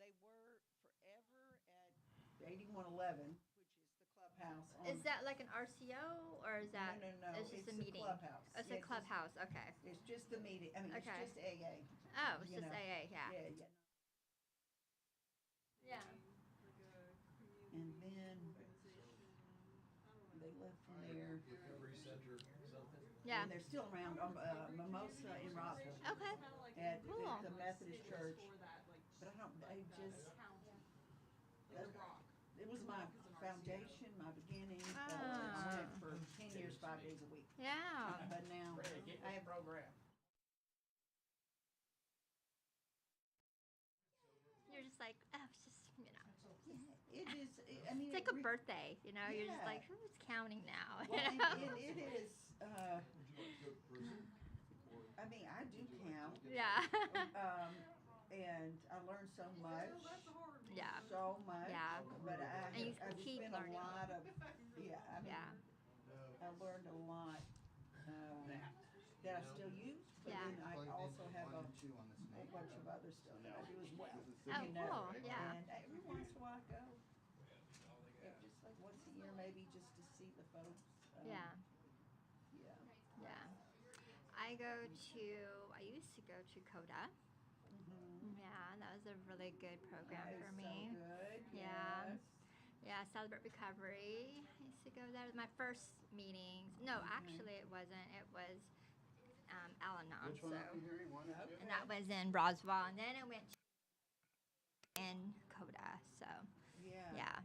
they were forever at 8111, which is the clubhouse on. Is that like an RCO or is No, that no, no. it's just It's a the meeting? clubhouse. Oh, it's a Yeah, clubhouse. Okay. it's just the meeting. I mean, it's Okay. just AA. Oh, it's You just know. AA. Yeah. Yeah, yeah. Yeah. And then they left from there, Recovery center, something. Yeah. and they're still around on Mimosa in Roswell Okay. at Cool. the Methodist Church. But I don't. I just. It was my foundation, my beginning. I went for 10 years, 5 days a week. Yeah. But now I have program. You're just like, oh, it's just, It is. I mean, it's like a birthday, You're just Yeah. like, who's counting now? Well, You know? it is. I mean, I do count, Yeah. and I learned so much. Yeah. So much. Yeah. But And you I've keep spent learning. a lot of. Yeah. I mean, Yeah. I learned a lot. That I still use, but Yeah. then I also have a two on this whole bunch of other stuff that I do as well. Oh, cool. Yeah. And every once in a while I go, just like once a year maybe, just to see the folks. Yeah. Yeah. Yeah. I used to go to CODA. Yeah, that was a really good program That is for so me. good. Yeah. Yes. Yeah, Celebrate Recovery. I used to go there. My first meetings. No, actually, it wasn't. It was Al-Anon. Which one are you hearing? One or two? And that was in Roswell. And then I went to in CODA. So, Yeah. yeah.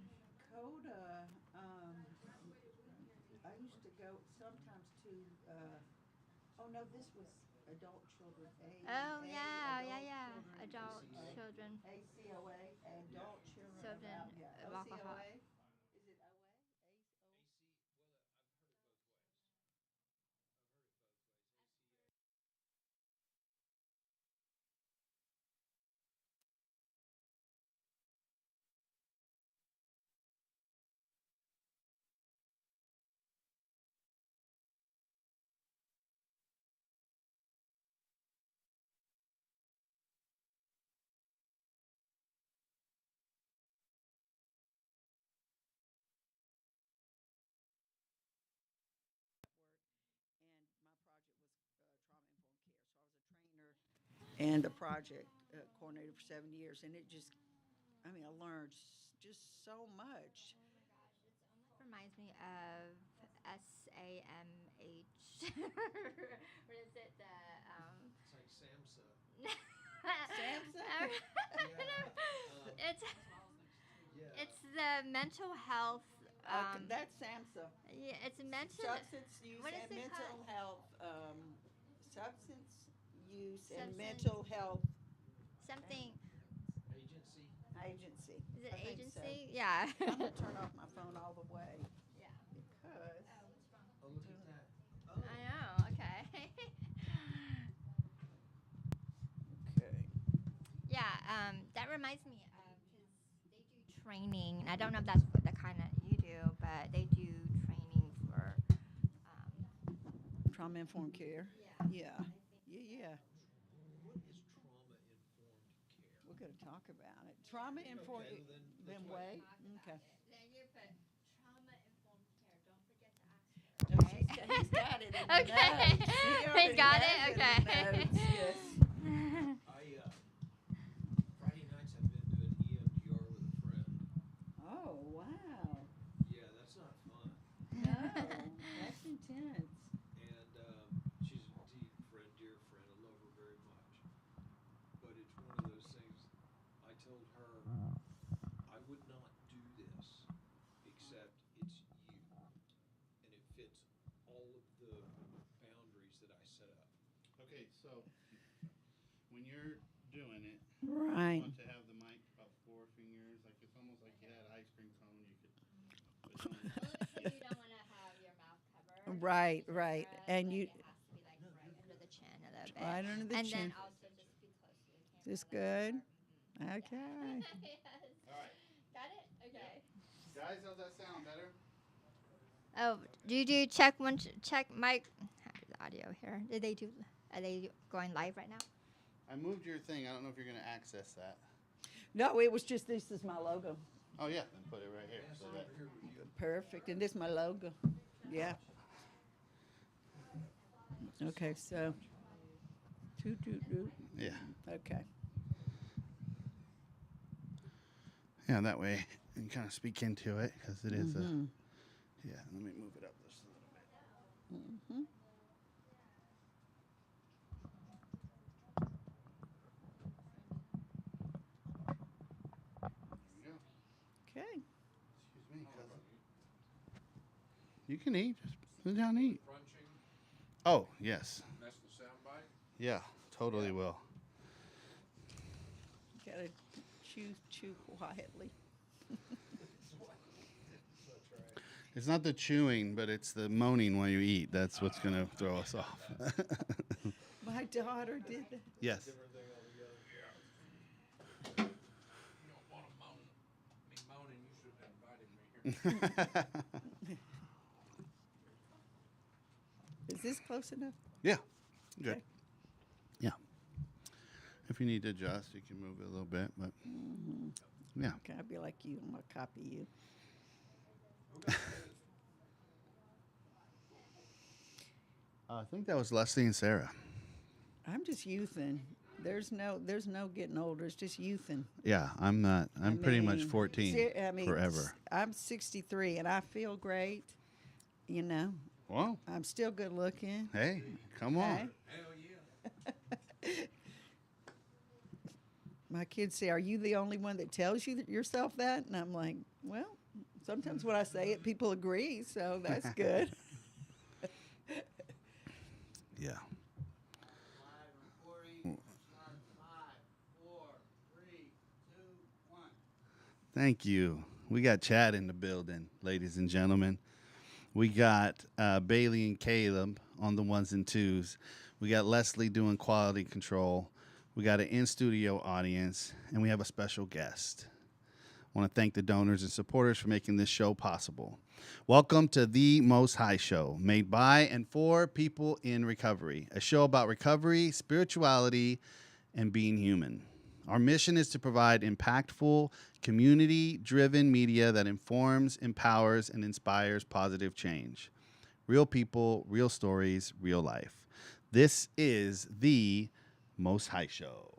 Coda. I used to go sometimes to. Oh no, this was adult children. Oh, yeah, adult yeah. children. Adult children. ACOA, adult children Children about, yeah, of alcohol. OCOA. Is it OA? Work, and my project was trauma informed care. So I was a trainer and a project coordinator for 7 years, and it just, I mean, I learned just so much. Reminds me of SAMH. What is it? It's like SAMHSA. Samson? It's Yeah. it's the mental health. That's SAMHSA. Yeah, it's mental. Substance use What is and it mental called? health. Substance use and Substance- mental health Something. Agency. agency. Is it I think so. agency? Yeah. I'm gonna turn off my phone all the way Yeah. because. Oh, look at that. I know. Okay. Okay. Yeah. That reminds me of because they do training, and I don't know if that's what the kind of you do, but they do training for. Trauma informed care. Yeah. Yeah. Yeah. Yeah. What is trauma informed care? We're gonna talk about it. Trauma informed. Okay, well Then let's wait. Okay. Then you put trauma informed care. Don't forget to ask her. No, he's got it in the Okay. notes. He already got has it? in the Okay. notes, yes. Friday nights I've been doing EMDR with a friend. Oh wow. Yeah, that's not fun. No, that's intense. And she's a deep friend, dear friend. I love her very much. But it's one of those things. I told her I would not do this except it's you, and it fits all of the boundaries that I set up. Okay, so when you're doing it, Right. you want to have the mic about 4 fingers, like it's almost like you had an ice cream cone. You could. You don't want to have your mouth covered. Right, right. And you It has to be like right under the chin a little bit. right under the and chin. then also just be close to the camera. This like good? you are. Okay. Yes. All right, Got it? Okay. guys, how's that sound? Better? Oh, do you do check check mic the audio here? Are they going live right now? I moved your thing. I don't know if you're gonna access that. No, it was just this is my logo. Oh yeah, then put it right here. So that, Perfect. And this is my logo. Yeah. Okay, so. yeah. Okay. Yeah, that way you can kind of speak into it because it is a. Yeah, let me move it up just a little bit. There we go. Okay. Excuse me, cousin. You can eat. Just sit down and eat. Crunching, Oh, yes. that's the soundbite. Yeah, totally will. Gotta chew quietly. It's not the chewing, but it's the moaning while you eat. That's what's going to throw us off. My daughter did that. Yes. Different thing altogether. You don't want to moan. Me moaning, you shouldn't have invited me here. Is this close enough? Yeah. Good. Okay. Yeah. If you need to adjust, you can move it a little bit, but yeah. Okay, I'll be like you. I'm gonna copy you. I think that was Leslie and Sarah. I'm just youthin'. There's no getting older. It's just youthin'. Yeah, I'm not. I'm pretty much mean, 14 forever. I'm 63 and I feel great. You know, Well, I'm still good looking. hey, come on. Hey. Hell yeah. My kids say, "Are you the only one that tells you yourself that?" And I'm like, "Well, sometimes when I say it, people agree, so that's good." Yeah. Thank you. We got Chad in the building, ladies and gentlemen. We got Bailey and Caleb on the ones and twos. We got Leslie doing quality control. We got an in-studio audience, and we have a special guest. I want to thank the donors and supporters for making this show possible. Welcome to The Most High Show, made by and for people in recovery, a show about recovery, spirituality, and being human. Our mission is to provide impactful, community-driven media that informs, empowers, and inspires positive change. Real people, real stories, real life. This is The Most High Show.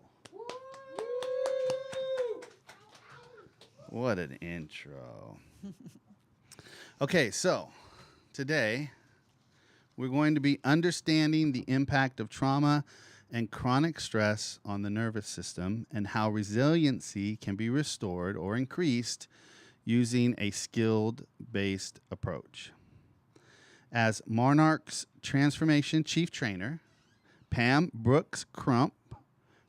What an intro. Okay, so today we're going to be understanding the impact of trauma and chronic stress on the nervous system and how resiliency can be restored or increased using a skilled-based approach. As Monarch's Transformation Chief Trainer, Pam Brooks Crump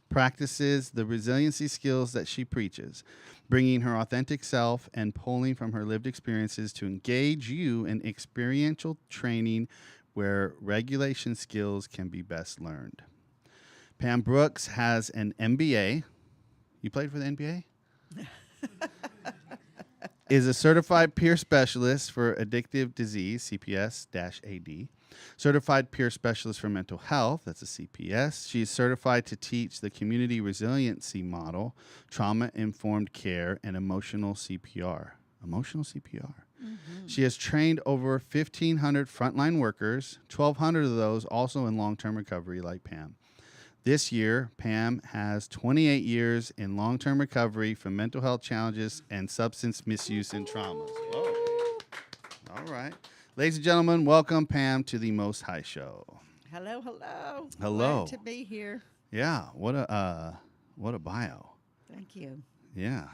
practices the resiliency skills that she preaches, bringing her authentic self and pulling from her lived experiences to engage you in experiential training where regulation skills can be best learned. Pam Brooks has an MBA. You played for the NBA? Is a certified peer specialist for addictive disease, CPS-AD. Certified peer specialist for mental health, that's a CPS. She's certified to teach the community resiliency model, trauma-informed care, and emotional CPR. Emotional CPR. She has trained over 1,500 frontline workers, 1,200 of those also in long-term recovery like Pam. This year, Pam has 28 years in long-term recovery from mental health challenges and substance misuse and trauma. Whoa. All right. Ladies and gentlemen, welcome Pam to the Most High Show. Hello, hello. Hello. Glad to be here. Yeah, what a bio. Thank you. Yeah.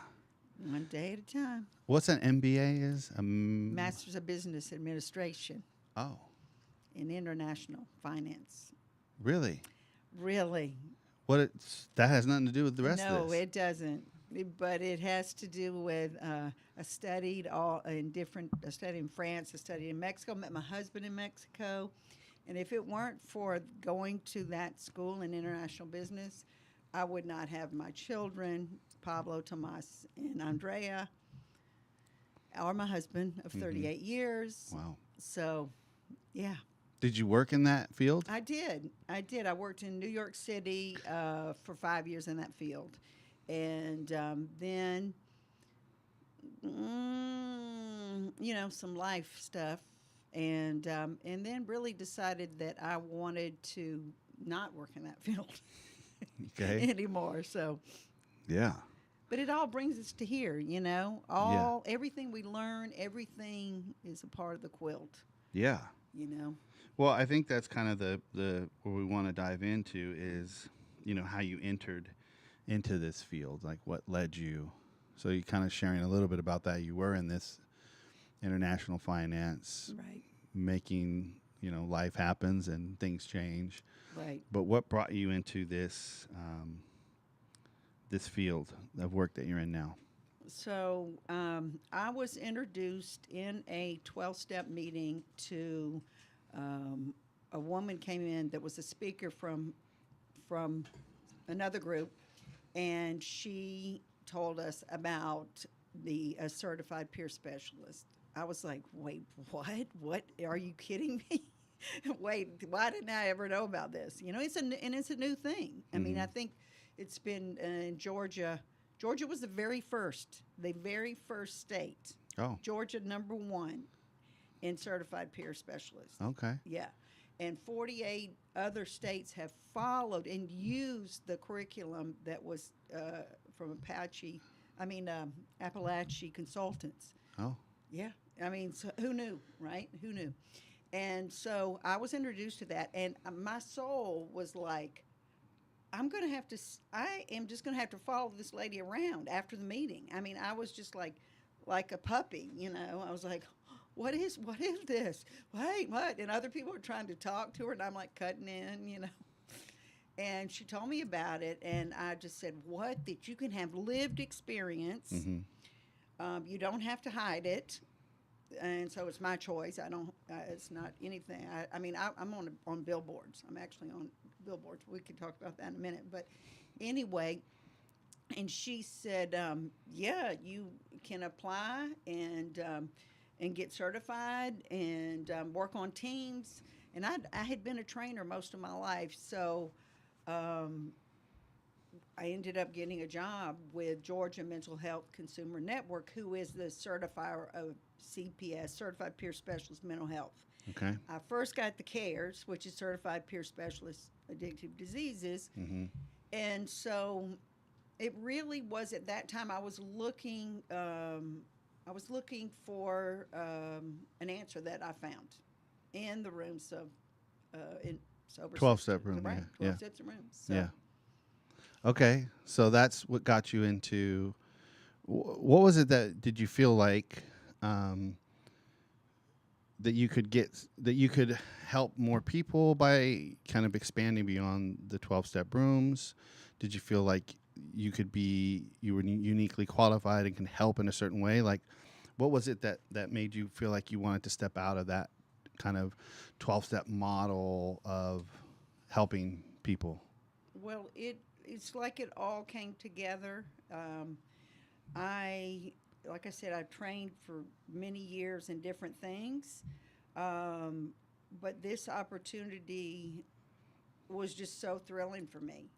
One day at a time. What's an MBA is? Masters of Business Administration Oh, in International Finance. really? Really? That has nothing to do with the rest of No, this. it doesn't. But it has to do with I studied I studied in France, I studied in Mexico, met my husband in Mexico. And if it weren't for going to that school in international business, I would not have my children, Pablo, Tomas, and Andrea, or my husband of 38 years. Wow. So, yeah. Did you work in that field? I did. I worked in New York City for 5 years in that field. And then, some life stuff. And then really decided that I wanted to not work in that field Okay. anymore. So, Yeah. but it all brings us to here, everything we learn, everything is a part of the quilt, Yeah. you know. Well, I think that's kind of the where we want to dive into is, how you entered into this field, like what led you. So you kind of sharing a little bit about that. You were in this international finance, Right. making, life happens and things change. Right. But what brought you into this this field of work that you're in now? So I was introduced in a 12-step meeting to a woman came in that was a speaker from another group, and she told us about the certified peer specialist. I was like, wait, what? What? Are you kidding me? Wait, why didn't I ever know about this? It's a new thing. I mean, I think it's been in Georgia. Georgia was the very first state. Oh, Georgia #1 in certified peer specialists. okay. Yeah. And 48 other states have followed and used the curriculum that was from Appalachian Consultants. Oh, Yeah. I mean, so who knew, right? Who knew? And so I was introduced to that, and my soul was like, I am just going to have to follow this lady around after the meeting. I mean, I was just like a puppy, I was like, what is this? Wait, what? And other people were trying to talk to her, and I'm like cutting in. And she told me about it, and I just said, what? That you can have lived experience. You don't have to hide it. And so it's my choice. I don't. It's not anything. I'm on billboards. I'm actually on billboards. We can talk about that in a minute. But anyway, and she said, "Yeah, you can apply and get certified and work on teams." And I had been a trainer most of my life, so I ended up getting a job with Georgia Mental Health Consumer Network, who is the certifier of CPS, Certified Peer Specialist Mental Health. okay. I first got the CARES, which is Certified Peer Specialist Addictive Diseases. And so it really was at that time I was looking for an answer that I found in the rooms of in sober 12-step systems, room, right? yeah, 12 steps of rooms. So, Yeah. Okay, so that's what got you into. What was it that did you feel like that you could help more people by kind of expanding beyond the 12-step rooms? Did you feel like you were uniquely qualified and can help in a certain way? Like, what was it that made you feel like you wanted to step out of that kind of 12-step model of helping people? well, it's like it all came together. Like I said, I've trained for many years in different things, but this opportunity was just so thrilling for me.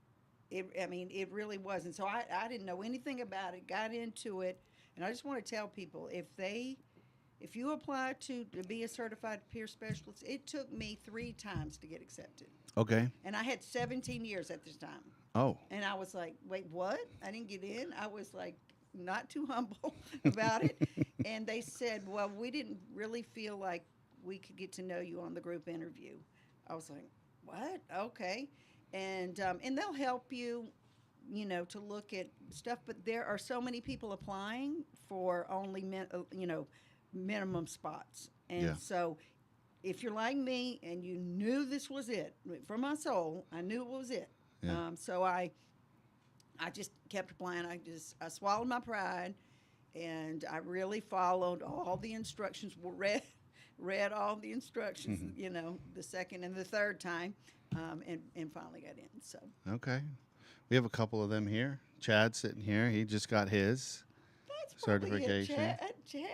It really was. And so I didn't know anything about it, got into it, and I just want to tell people if you apply to be a certified peer specialist, it took me 3 times to get accepted. Okay. And I had 17 years at this time. Oh. And I was like, wait, what? I didn't get in. I was like, not too humble about it. And they said, well, we didn't really feel like we could get to know you on the group interview. I was like, what? Okay. And they'll help you, to look at stuff. But there are so many people applying for only, minimum spots. And Yeah. so if you're like me and you knew this was it, for my soul, I knew it was it. Yeah. So I just kept applying. I swallowed my pride, and I really followed all the instructions. Read all the instructions. The second and the third time, and finally got in. So Okay. We have a couple of them here. Chad's sitting here. He just got his that's probably it, certification. Chad.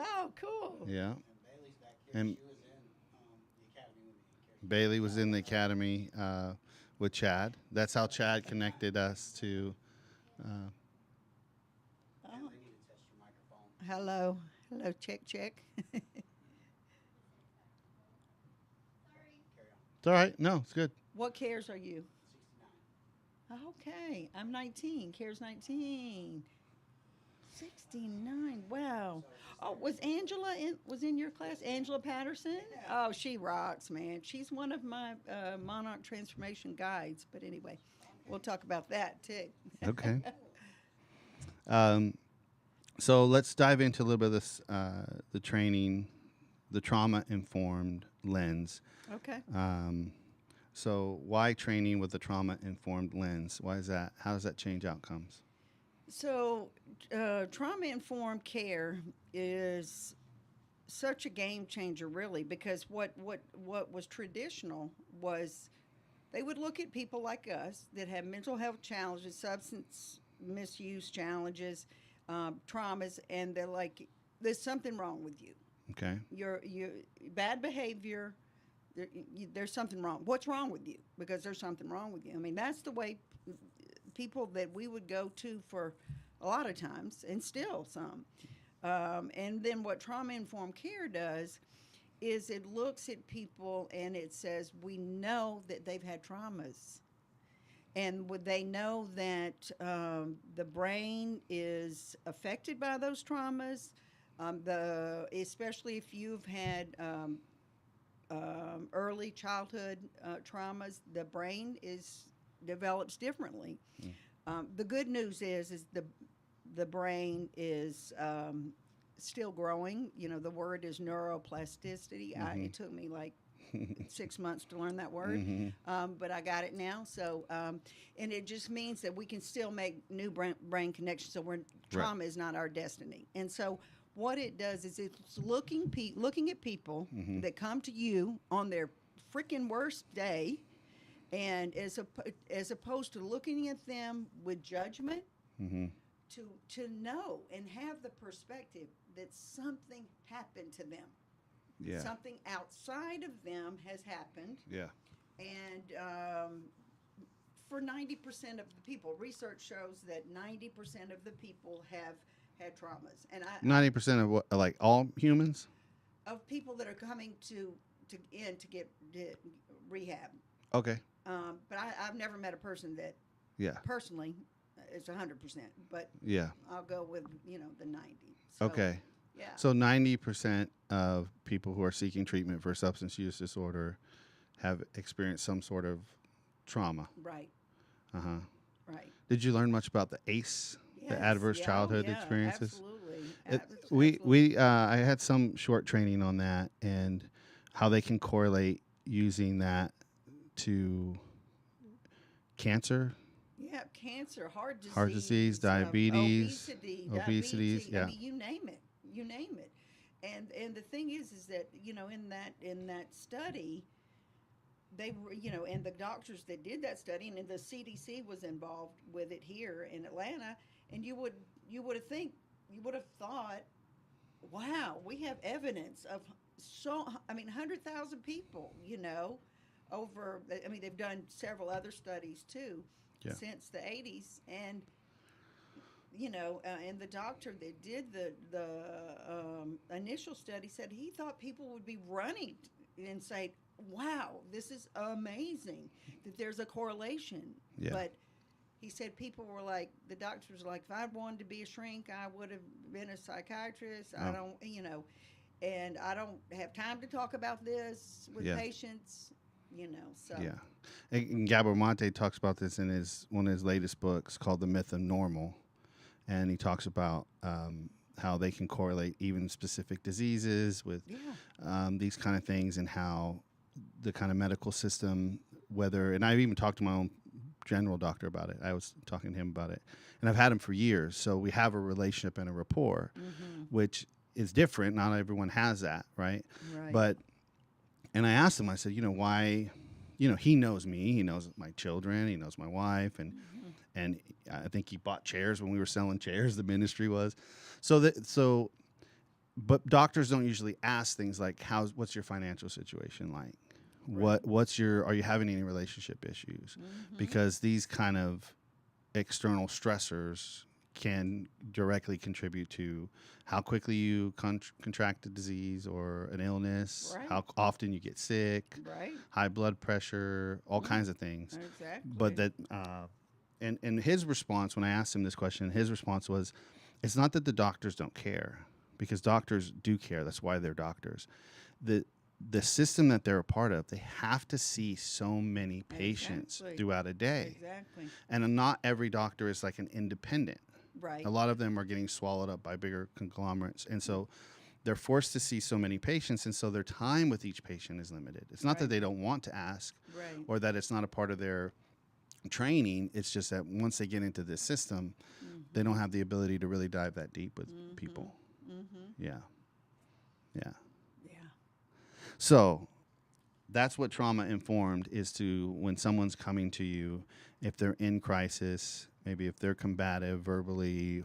Oh, cool. Yeah. Bailey's back here. And She was in the academy with me. Bailey was in the academy with Chad. That's how Chad connected us to And they need to test your microphone. Hello. Hello. Check, check. Carry on. It's all right. No, it's good. What cares are you? 69. Okay. I'm 19. Cares 19. 69. Wow. Oh, was Angela in your class? Angela Patterson? Oh, she rocks, man. She's one of my Monarch Transformation guides. But anyway, we'll talk about that too. Okay. So let's dive into a little bit of this, the training, the trauma-informed lens. Okay. So why training with the trauma-informed lens? Why is that? How does that change outcomes? So, trauma-informed care is such a game changer, really, because what was traditional was they would look at people like us that have mental health challenges, substance misuse challenges, traumas, and they're like, "There's something wrong with you. Okay. You're bad behavior. There's something wrong. What's wrong with you? Because there's something wrong with you." I mean, that's the way people that we would go to for a lot of times, and still some. And then what trauma-informed care does is it looks at people and it says, we know that they've had traumas. And would they know that the brain is affected by those traumas, especially if you've had early childhood traumas, the brain develops differently. The good news is the brain is still growing. You know, the word is neuroplasticity. It took me like 6 months to learn that word, but I got it now. So, and it just means that we can still make new brain connections. So trauma is not our destiny. And so what it does is it's looking at people that come to you on their freaking worst day, and as opposed to looking at them with judgment, to know and have the perspective that something happened to them. Yeah. Something outside of them has happened. Yeah. And for 90% of the people, research shows that 90% of the people have had traumas. And 90% of what, like all humans? of people that are coming to get rehab. Okay. But I've never met a person that Yeah. personally is 100%. But Yeah. I'll go with the 90. So, Okay. Yeah. So 90% of people who are seeking treatment for substance use disorder have experienced some sort of trauma. Right. Uh-huh. Right. Did you learn much about the ACE, the Yes, adverse yeah, childhood yeah, experiences? Absolutely. We I had some short training on that and how they can correlate using that to cancer. Yeah, cancer, heart disease, diabetes, obesity, obesities, yeah. I mean, you name it. And the thing is that in that study, they were and the doctors that did that study, and the CDC was involved with it here in Atlanta, and you would have thought, wow, we have evidence of 100,000 people, over. I mean, they've done several other studies too. Yeah. Since the 80s, and and the doctor that did the initial study said he thought people would be running and say, wow, this is amazing that there's a correlation. Yeah. But he said people were like, the doctors were like, if I wanted to be a shrink, I would have been a psychiatrist. I don't, and I don't have time to talk about this with patients. So Yeah. And Gabor Mate talks about this in one of his latest books called The Myth of Normal. And he talks about how they can correlate even specific diseases with these kind of things, and how the kind of medical system, and I've even talked to my own general doctor about it. I was talking to him about it. And I've had him for years. So we have a relationship and a rapport, which is different. Not everyone has that, right? Right. And I asked him, I said, why, he knows me, he knows my children, he knows my wife, and I think he bought chairs when we were selling chairs, the ministry was. But doctors don't usually ask things like, what's your financial situation like? Right. Are you having any relationship issues? Because these kind of external stressors can directly contribute to how quickly you contract a disease or an illness, Right. how often you get sick, Right. high blood pressure, all kinds of things. Exactly. But that, and his response when I asked him this question, his response was, it's not that the doctors don't care, because doctors do care. That's why they're doctors. The system that they're a part of, they have to see so many patients Exactly. throughout a day. Exactly. And not every doctor is like an independent. Right. A lot of them are getting swallowed up by bigger conglomerates. And so they're forced to see so many patients. And so their time with each patient is limited. It's not that Right. they don't want to ask Right. or that it's not a part of their training. It's just that once they get into this system, they don't have the ability to really dive that deep with people. Yeah. Yeah. Yeah. So that's what trauma informed is to when someone's coming to you, if they're in crisis, maybe if they're combative verbally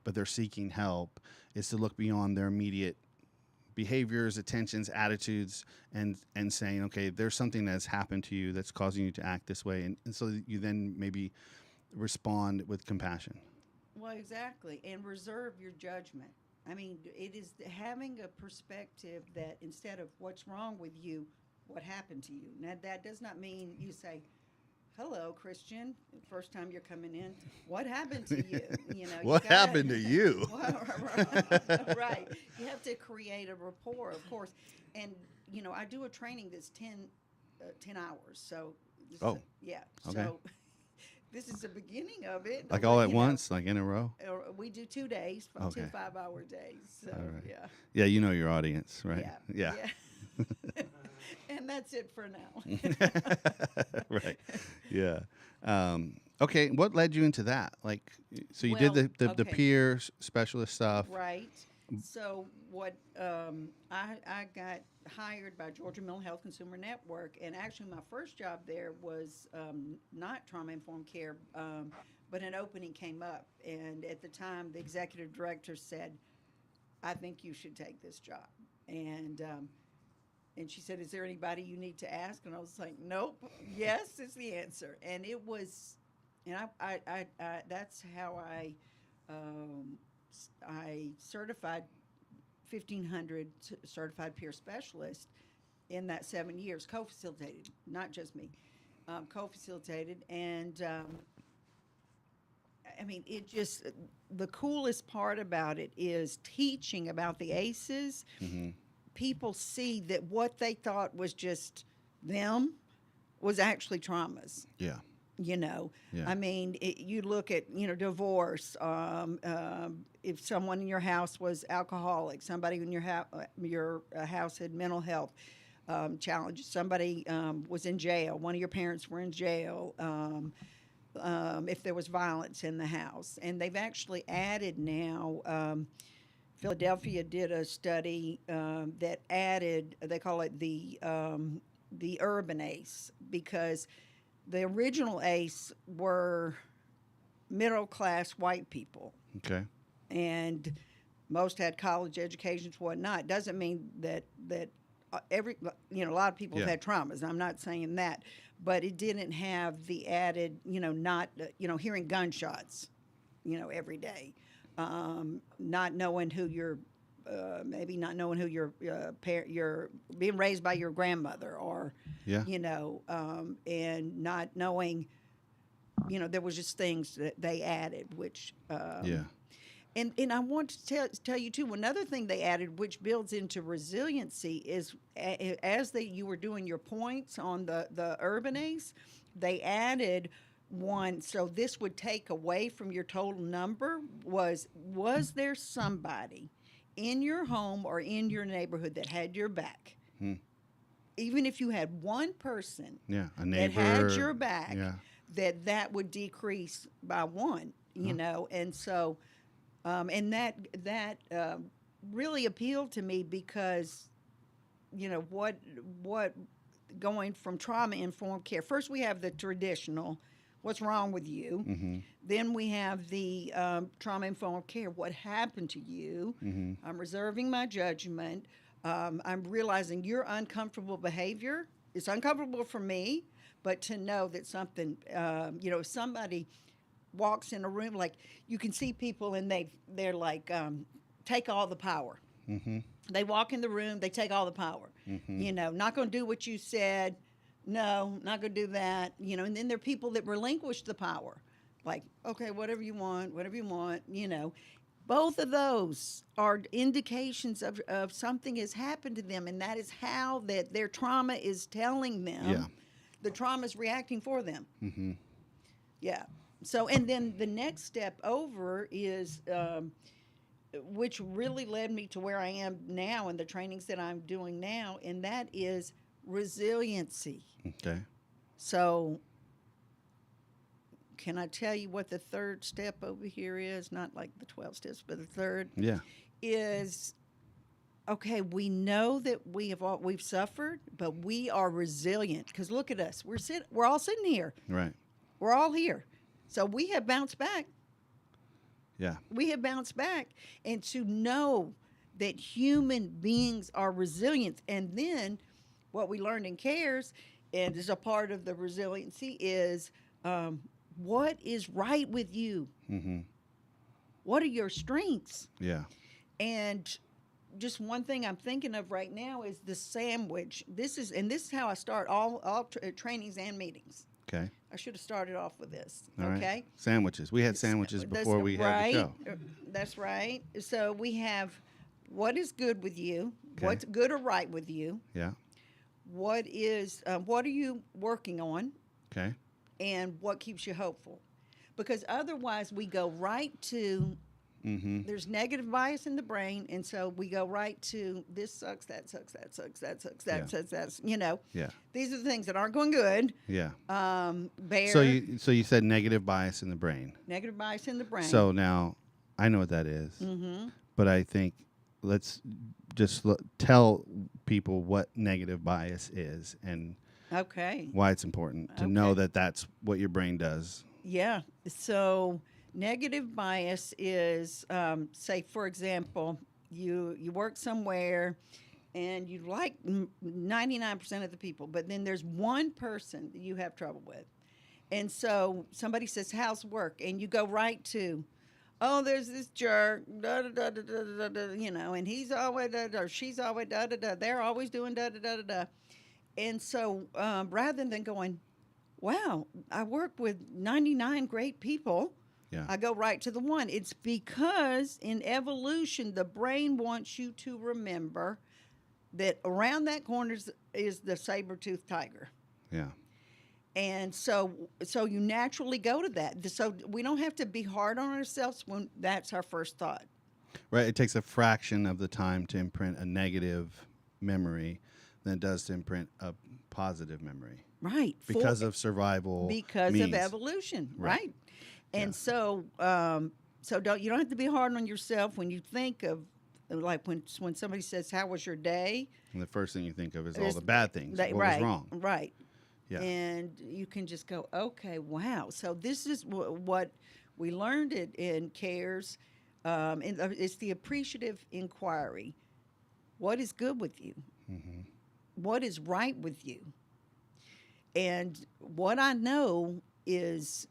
but they're seeking help, is to look beyond their immediate behaviors, attentions, attitudes, and saying, okay, there's something that's happened to you that's causing you to act this way. And so you then maybe respond with compassion. Well, exactly. And reserve your judgment. I mean, it is having a perspective that instead of what's wrong with you, what happened to you. Now, that does not mean you say, hello, Christian, first time you're coming in. What happened to you? You know, What happened to you? Right. You have to create a rapport, of course. And, you know, I do a training that's 10 hours. So, yeah. Okay. So this is the beginning of it. Like all at You know, once, like in a row? or we do 2 days, Okay. 2 5-hour days. So, All right. yeah. Yeah, you know your audience, right? Yeah. And that's it for now. Right. Yeah. Okay. What led you into that? Like, so you did the Well, okay. peer specialist stuff. Right. So what I got hired by Georgia Mental Health Consumer Network, and actually my first job there was not trauma informed care, but an opening came up, and at the time the executive director said, "I think you should take this job," and she said, "Is there anybody you need to ask?" And I was like, "Nope, yes is the answer." And it was, and I that's how I certified 1,500 certified peer specialists in that 7 years, co-facilitated, not just me, co-facilitated. And I mean, it just, the coolest part about it is teaching about the ACEs. People see that what they thought was just them was actually traumas. Yeah. You know, Yeah. I mean, you look at, you know, divorce. If someone in your house was alcoholic, somebody in your house had mental health challenges, somebody was in jail, one of your parents were in jail, if there was violence in the house. And they've actually added now, Philadelphia did a study that added, they call it the urban ACE, because the original ACE were middle-class white people, Okay. and most had college educations, whatnot. Doesn't mean that every, you know, a lot of people have Yeah. had traumas. I'm not saying that, but it didn't have the added, you know, not, you know, hearing gunshots, you know, every day, not knowing who your maybe not knowing who your you're being raised by your grandmother, or Yeah. you know, and not knowing, you know, there was just things that they added, which Yeah. and I want to tell you too, another thing they added, which builds into resiliency, is as you were doing your points on the urban ACE, they added one, so this would take away from your total number, was there somebody in your home or in your neighborhood that had your back? Even if you had one person Yeah. A that neighbor. had your back, Yeah. that would decrease by one, you know. And so and that really appealed to me, because you know what going from trauma informed care, first we have the traditional, what's wrong with you, then we have the trauma informed care, what happened to you, I'm reserving my judgment, I'm realizing your uncomfortable behavior, it's uncomfortable for me, but to know that something, you know, if somebody walks in a room, like you can see people and they're like take all the power. They walk in the room, they take all the power. You know, not going to do what you said. No, not going to do that. You know, and then there are people that relinquish the power. Like, okay, whatever you want, you know. Both of those are indications of something has happened to them, and that is how that their trauma is telling them. Yeah. The trauma is reacting for them. Yeah. So, and then the next step over is, which really led me to where I am now and the trainings that I'm doing now, and that is resiliency. Okay. So, can I tell you what the third step over here is? Not like the 12 steps, but the third Yeah. is, okay, we know that we've suffered, but we are resilient. Because look at us. We're all sitting here. Right. We're all here. So we have bounced back. Yeah. We have bounced back. And to know that human beings are resilient. And then what we learned in CARES, and is a part of the resiliency, is what is right with you? What are your strengths? Yeah. And just one thing I'm thinking of right now is the sandwich. This is how I start all trainings and meetings. Okay. I should have started off with this. All right. Okay. Sandwiches. We had sandwiches before we had the show. That's right. So we have what is good with you, Okay. what's good or right with you, Yeah. what are you working on, Okay. and what keeps you hopeful. Because otherwise we go right to, there's negative bias in the brain, and so we go right to this sucks, that sucks, that sucks, that sucks, that Yeah. sucks, that's, you know. Yeah. These are the things that aren't going good. Yeah. Bear, So you said negative bias in the brain. negative bias in the brain. So now I know what that is. But I think let's just tell people what negative bias is and okay. why it's important to know that that's what your brain does. Yeah. So negative bias is, say, for example, you work somewhere and you like 99% of the people, but then there's one person that you have trouble with. And so somebody says, how's work? And you go right to, oh, there's this jerk, da da da da da da da, you know, and he's always da da, or she's always da da da. They're always doing da da da da da. And so rather than going, wow, I work with 99 great people, Yeah. I go right to the one. It's because in evolution, the brain wants you to remember that around that corner is the saber-toothed tiger. Yeah. And so you naturally go to that. So we don't have to be hard on ourselves when that's our first thought. Right. It takes a fraction of the time to imprint a negative memory than it does to imprint a positive memory. Right. Because of survival. Because means. of evolution. Right. Right. And Yeah. so you don't have to be hard on yourself when you think of, like when somebody says, how was your day? And the first thing you think of is all Is the bad things. What right, was wrong? Right. Yeah. And you can just go, okay, wow. So this is what we learned in CARES. It's the appreciative inquiry. What is good with you? What is right with you? And what I know is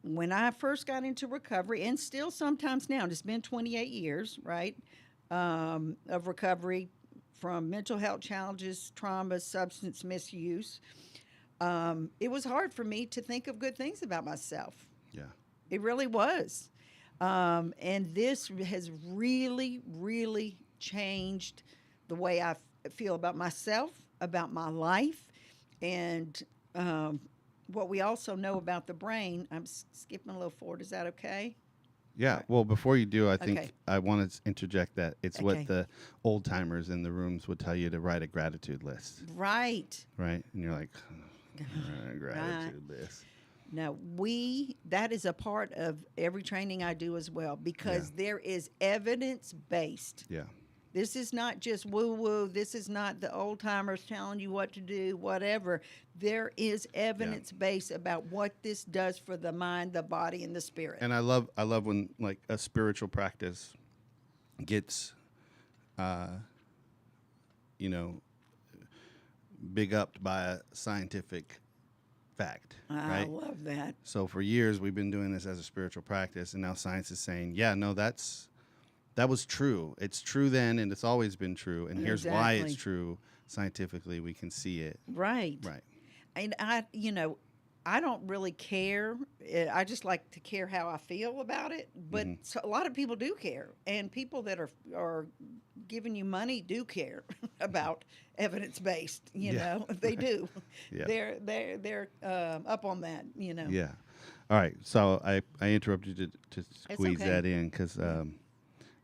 when I first got into recovery, and still sometimes now, it's been 28 years, right, of recovery from mental health challenges, trauma, substance misuse. It was hard for me to think of good things about myself. Yeah. It really was. And this has really, really changed the way I feel about myself, about my life, and what we also know about the brain. I'm skipping a little forward. Is that okay? Yeah. Well, before you do, I think Okay. I want to interject that it's Okay. what the old timers in the rooms would tell you to write a gratitude list, Right. right? And you're like, gratitude list. Now, that is a part of every training I do as well, because there is evidence-based. Yeah. This is not just woo-woo. This is not the old-timers telling you what to do, whatever. There is evidence-based about what this does for the mind, the body, and the spirit. And I love when like a spiritual practice gets, big upped by a scientific fact, I right? love that. So for years we've been doing this as a spiritual practice, and now science is saying, yeah, no, that was true. It's true then, and it's always been true. And here's why it's Exactly. true scientifically. We can see it. Right. Right. And I don't really care. I just like to care how I feel about it. But so a lot of people do care, and people that are giving you money do care about evidence based. You Yeah. know, they do. Yeah. They're up on that. You know. Yeah. All right. So I interrupted you to squeeze okay. that in because,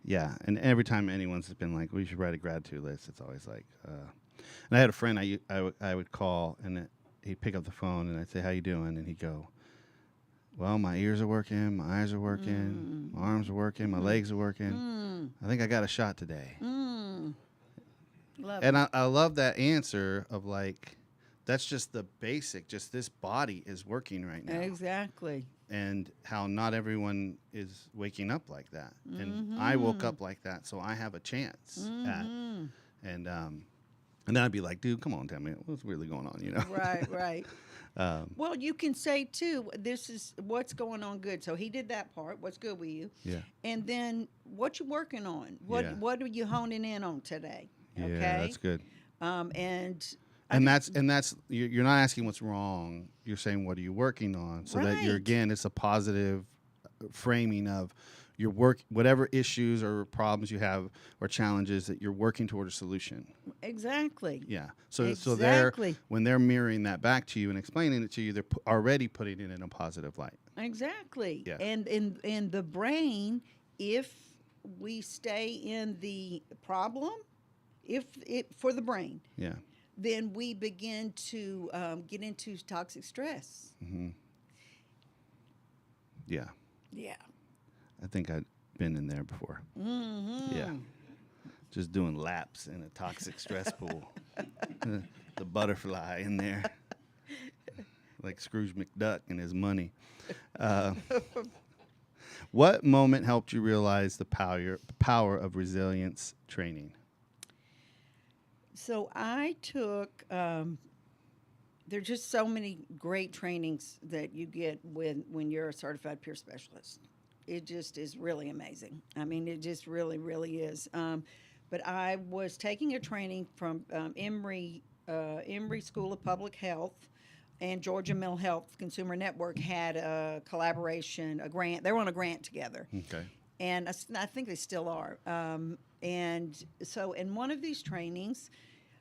yeah. And every time anyone's been like, we should write a gratitude list, it's always like, and I had a friend I would call, and he'd pick up the phone, and I'd say, how you doing? And he'd go, well, my ears are working, my eyes are working, my arms are working, my legs are working. I think I got a shot today. Love And I love that answer of like, that's just the basic, just this body is working right now. Exactly. And how not everyone is waking up like that. And I woke up like that, so I have a chance at. And then I'd be like, dude, come on, tell me what's really going on, you know? Right. Right. Well, you can say too, this is what's going on good. So he did that part. What's good with you? Yeah. And then what you working on? Yeah. What are you honing in on today? Okay. Yeah, that's good. And that's you're not asking what's wrong. You're saying what are you working on, so that you're Right. again it's a positive framing of your work, whatever issues or problems you have or challenges that you're working toward a solution. exactly. Yeah. So they're Exactly. when they're mirroring that back to you and explaining it to you, they're already putting it in a positive light. Exactly. Yeah. And in the brain, if we stay in the problem, if it for the brain, Yeah. then we begin to get into toxic stress. Yeah. Yeah. I think I've been in there before. Yeah. Just doing laps in a toxic stress pool. The butterfly in there. Like Scrooge McDuck and his money. What moment helped you realize the power of resilience training? So I took. There's just so many great trainings that you get when you're a certified peer specialist. It just is really amazing. I mean, it just really, really is. But I was taking a training from Emory School of Public Health, and Georgia Mental Health Consumer Network had a collaboration, a grant. They were on a grant together. Okay. And I think they still are. And so in one of these trainings,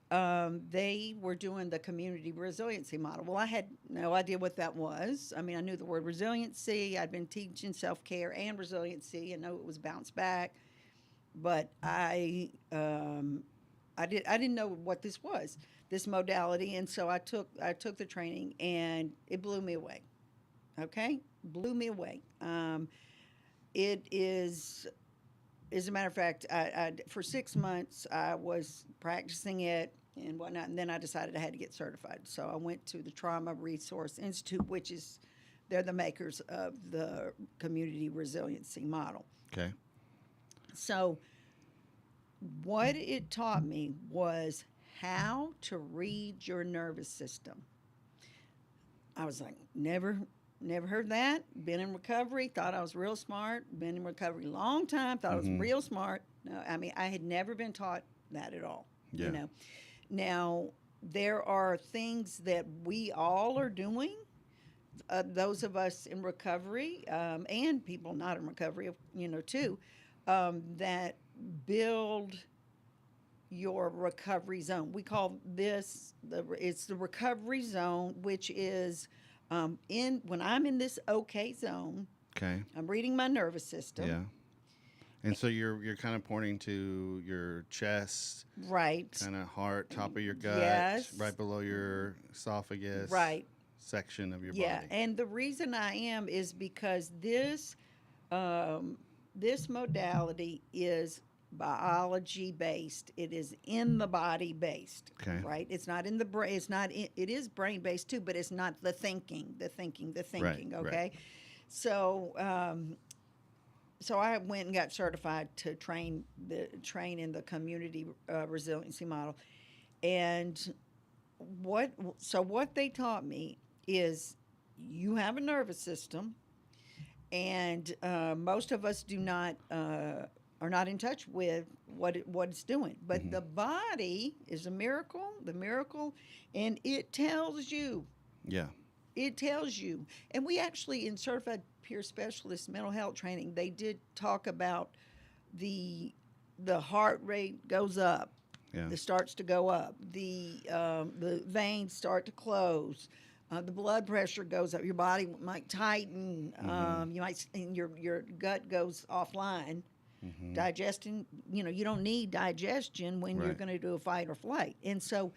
they were doing the community resiliency model. Well, I had no idea what that was. I mean, I knew the word resiliency. I'd been teaching self-care and resiliency. I know it was bounce back, but I didn't know what this was, this modality. And so I took the training, and it blew me away. Okay, blew me away. It is, as a matter of fact, I for 6 months I was practicing it and whatnot, and then I decided I had to get certified. So I went to the Trauma Resource Institute, which is they're the makers of the community resiliency model. Okay. So what it taught me was how to read your nervous system. I was like, never heard that. Been in recovery, thought I was real smart. Been in recovery a long time, thought I was real smart. No, I mean, I had never been taught that at all. Yeah. You know. Now, there are things that we all are doing, those of us in recovery and people not in recovery, too, that build your recovery zone. We call this it's the recovery zone, which is when I'm in this okay zone. Okay. I'm reading my nervous system. Yeah. And so you're kind of pointing to your chest, Right. kind of heart, top of your gut, Yes. right below your esophagus, Right. section of your Yeah, body. and the reason I am is because this modality is biology based. It is in the body based. Okay. Right. It's not in the brain. It is brain based too, but it's not the thinking. Right. Okay. So so I went and got certified to train in the community resiliency model, and what they taught me is you have a nervous system, and most of us do not are not in touch with what it's doing. But the body is a miracle, the miracle, and it tells you. Yeah. It tells you. And we actually, in certified peer specialist mental health training, they did talk about the heart rate goes up. Yeah. It starts to go up. The veins start to close. The blood pressure goes up. Your body might tighten. You might, and your gut goes offline. Digestion, you don't need digestion when you're Right. going to do a fight or flight. And so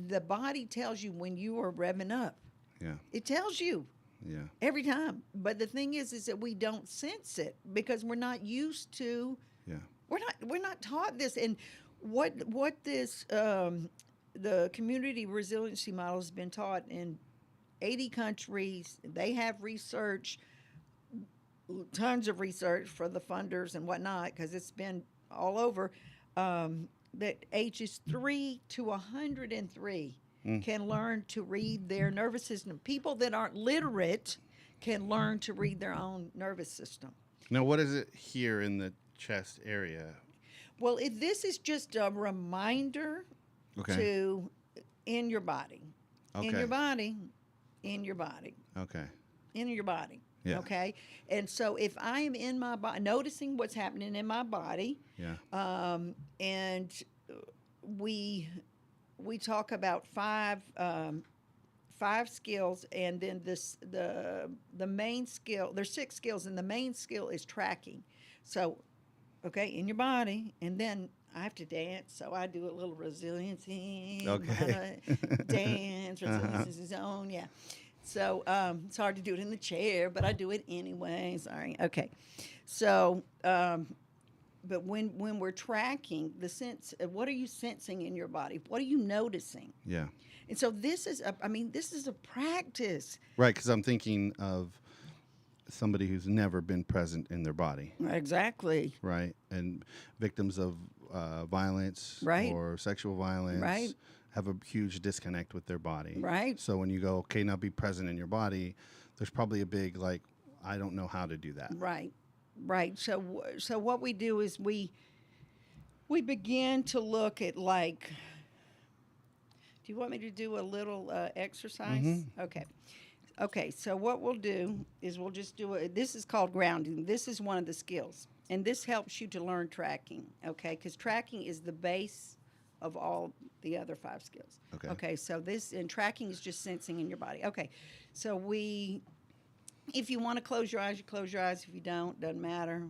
the body tells you when you are revving up. Yeah. It tells you Yeah. every time. But the thing is that we don't sense it because we're not used to. Yeah. We're not taught this. And what this the community resiliency model has been taught in 80 countries. They have research, tons of research for the funders and whatnot, because it's been all over. That ages 3 to 103 can learn to read their nervous system. People that aren't literate can learn to read their own nervous system. Now, what is it here in the chest area? Well, this is just a reminder Okay. to in your body, in Okay. your body, in your body, Okay. in your body. Yeah. Okay. And so if I am in my body, noticing what's happening in my body, Yeah. and we talk about five skills, and then the main skill. There's 6 skills, and the main skill is tracking. So, okay, in your body, and then I have to dance, so I do a little resiliency. Okay. Dance, resiliency zone, yeah. So it's hard to do it in the chair, but I do it anyway. Sorry. Okay. So, but when we're tracking the sense, what are you sensing in your body? What are you noticing? Yeah. And so this is a practice. Right, because I'm thinking of somebody who's never been present in their body, Exactly. right? And victims of violence Right. or sexual violence Right. have a huge disconnect with their body. Right. So when you go, okay, now be present in your body, there's probably a big, like, I don't know how to do that. Right. Right. So what we do is we begin to look at, like, do you want me to do a little exercise? Okay. Okay, so what we'll do is we'll just do this is called grounding. This is one of the skills. And this helps you to learn tracking, okay? Because tracking is the base of all the other 5 skills. Okay. Okay, so tracking is just sensing in your body. Okay, so if you want to close your eyes, you close your eyes. If you don't, doesn't matter,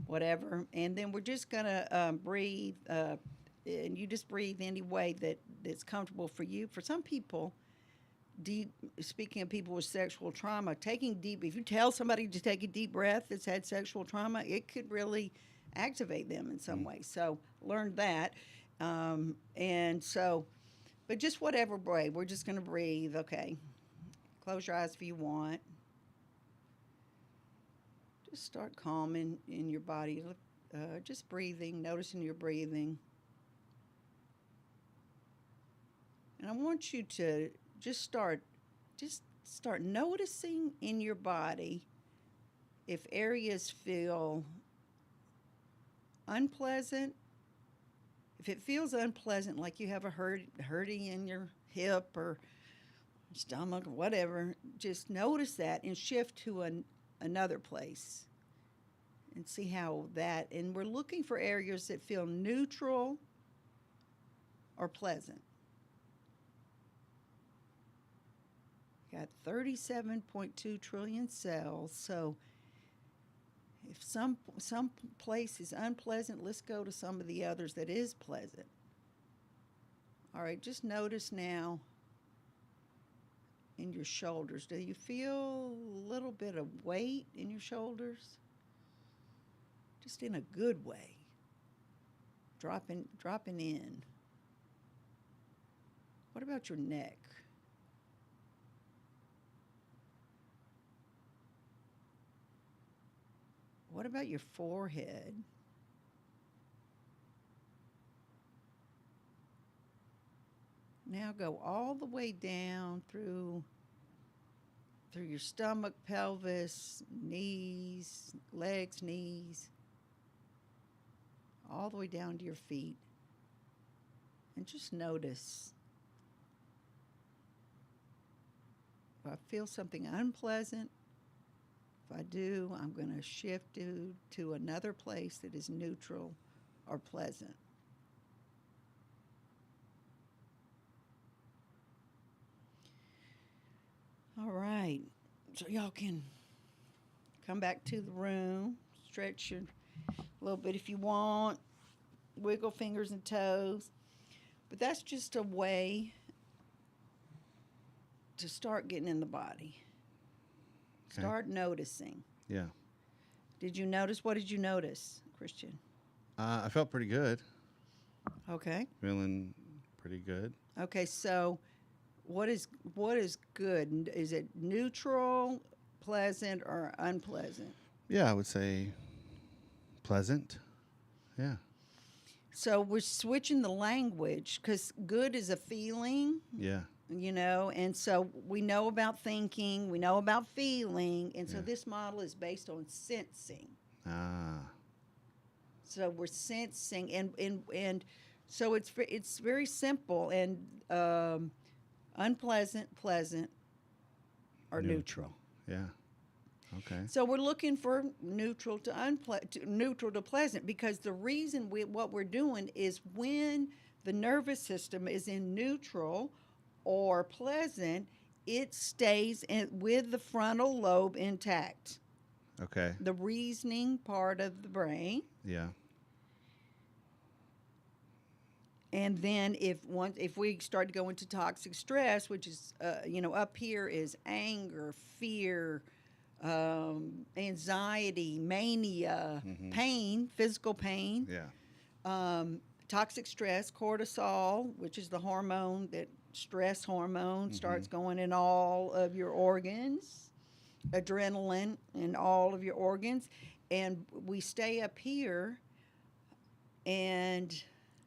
whatever. And then we're just going to breathe, and you just breathe any way that's comfortable for you. For some people, speaking of people with sexual trauma, if you tell somebody to take a deep breath that's had sexual trauma, it could really activate them in some way. So learn that. But just whatever way, we're just going to breathe. Okay. Close your eyes if you want. Just start calming in your body. Just breathing, noticing your breathing. And I want you to just start noticing in your body if areas feel unpleasant. If it feels unpleasant, like you have a hurting in your hip or stomach or whatever, just notice that and shift to another place and see how that. And we're looking for areas that feel neutral or pleasant. Got 37.2 trillion cells, so if some place is unpleasant, let's go to some of the others that is pleasant. All right, just notice now in your shoulders. Do you feel a little bit of weight in your shoulders? Just in a good way. Dropping in. What about your neck? What about your forehead? Now go all the way down through through your stomach, pelvis, knees, legs, knees, all the way down to your feet. And just notice. If I feel something unpleasant, if I do, I'm going to shift to another place that is neutral or pleasant. All right. So y'all can come back to the room, stretch your a little bit if you want, wiggle fingers and toes. But that's just a way to start getting in the body. Okay. Start noticing. Yeah. Did you notice? What did you notice, Christian? I felt pretty good. Okay. Feeling pretty good. Okay, so what is good? Is it neutral, pleasant, or unpleasant? Yeah, I would say pleasant. Yeah. So we're switching the language because good is a feeling, Yeah. and so we know about thinking, we know about feeling, and so Yeah. this model is based on sensing. Ah. So we're sensing, and so it's very simple and unpleasant, pleasant, or neutral. Yeah. Okay. So we're looking for neutral to neutral to pleasant because the reason what we're doing is when the nervous system is in neutral or pleasant, it stays with the frontal lobe intact, Okay. the reasoning part of the brain. Yeah. And then if we start to go into toxic stress, which is up here is anger, fear, anxiety, mania, pain, physical pain, Yeah. toxic stress, cortisol, which is the hormone that stress hormone starts going in all of your organs, adrenaline in all of your organs, and we stay up here and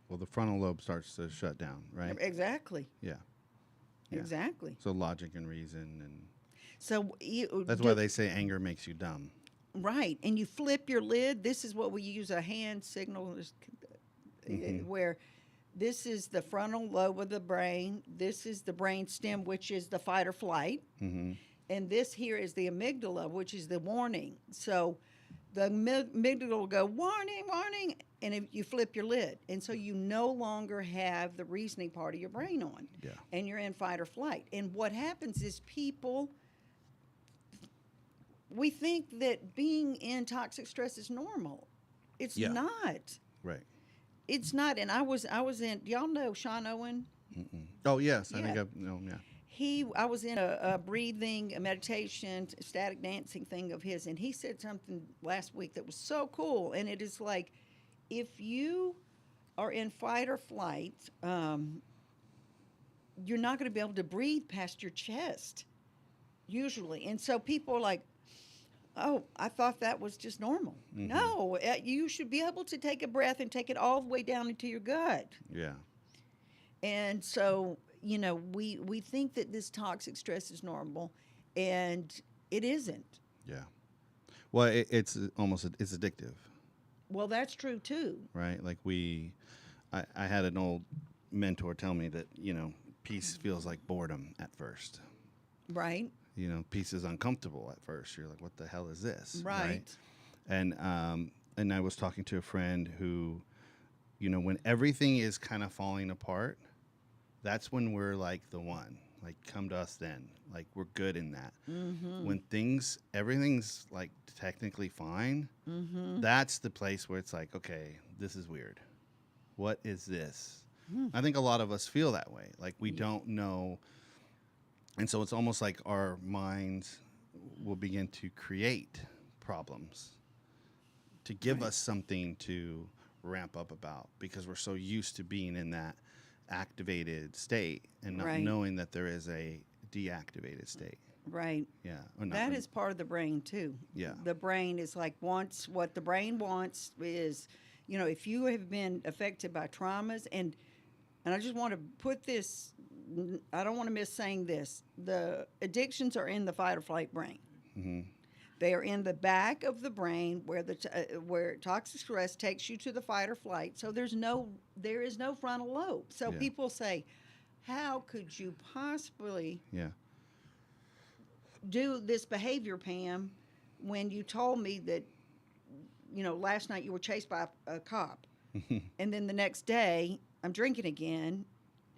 Well, the frontal lobe starts to shut down, right? exactly. Yeah. Yeah. Exactly. So logic and reason, and So that's why they say anger makes you dumb. right, and you flip your lid. This is what we use a hand signal, where this is the frontal lobe of the brain. This is the brain stem, which is the fight or flight, and this here is the amygdala, which is the warning. So the amygdala will go warning, warning, and if you flip your lid, and so you no longer have the reasoning part of your brain on, Yeah. and you're in fight or flight. And what happens is we think that being in toxic stress is normal. It's Yeah. not. Right. It's not. And I was in. Y'all know Sean Owen. Oh yes, I Yeah. think I know. Yeah. I was in a breathing, a meditation, static dancing thing of his, and he said something last week that was so cool. And it is like, if you are in fight or flight, you're not going to be able to breathe past your chest, usually. And so people are like, oh, I thought that was just normal. No, you should be able to take a breath and take it all the way down into your gut. Yeah. And so, we think that this toxic stress is normal, and it isn't. Yeah. Well, it's almost it's addictive, Well, that's true too. right? Like I had an old mentor tell me that peace feels like boredom at first. Right? Peace is uncomfortable at first. You're like, what the hell is this? Right. And I was talking to a friend who, when everything is kind of falling apart, that's when we're like the one. Like, come to us then. Like, we're good in that. When everything's like technically fine, that's the place where it's like, okay, this is weird. What is this? I think a lot of us feel that way. Like, we don't know. And so it's almost like our minds will begin to create problems to give us something to ramp up about, because we're so used to being in that activated state and not Right. knowing that there is a deactivated state. Right. Yeah. Or not- That is part of the brain too. Yeah. The brain is like what the brain wants is, if you have been affected by traumas, and I just want to put this I don't want to miss saying this. The addictions are in the fight or flight brain. They are in the back of the brain where where toxic stress takes you to the fight or flight. So there is no frontal lobe. So Yeah. people say, how could you possibly Yeah. do this behavior, Pam, when you told me that, last night you were chased by a cop, and then the next day I'm drinking again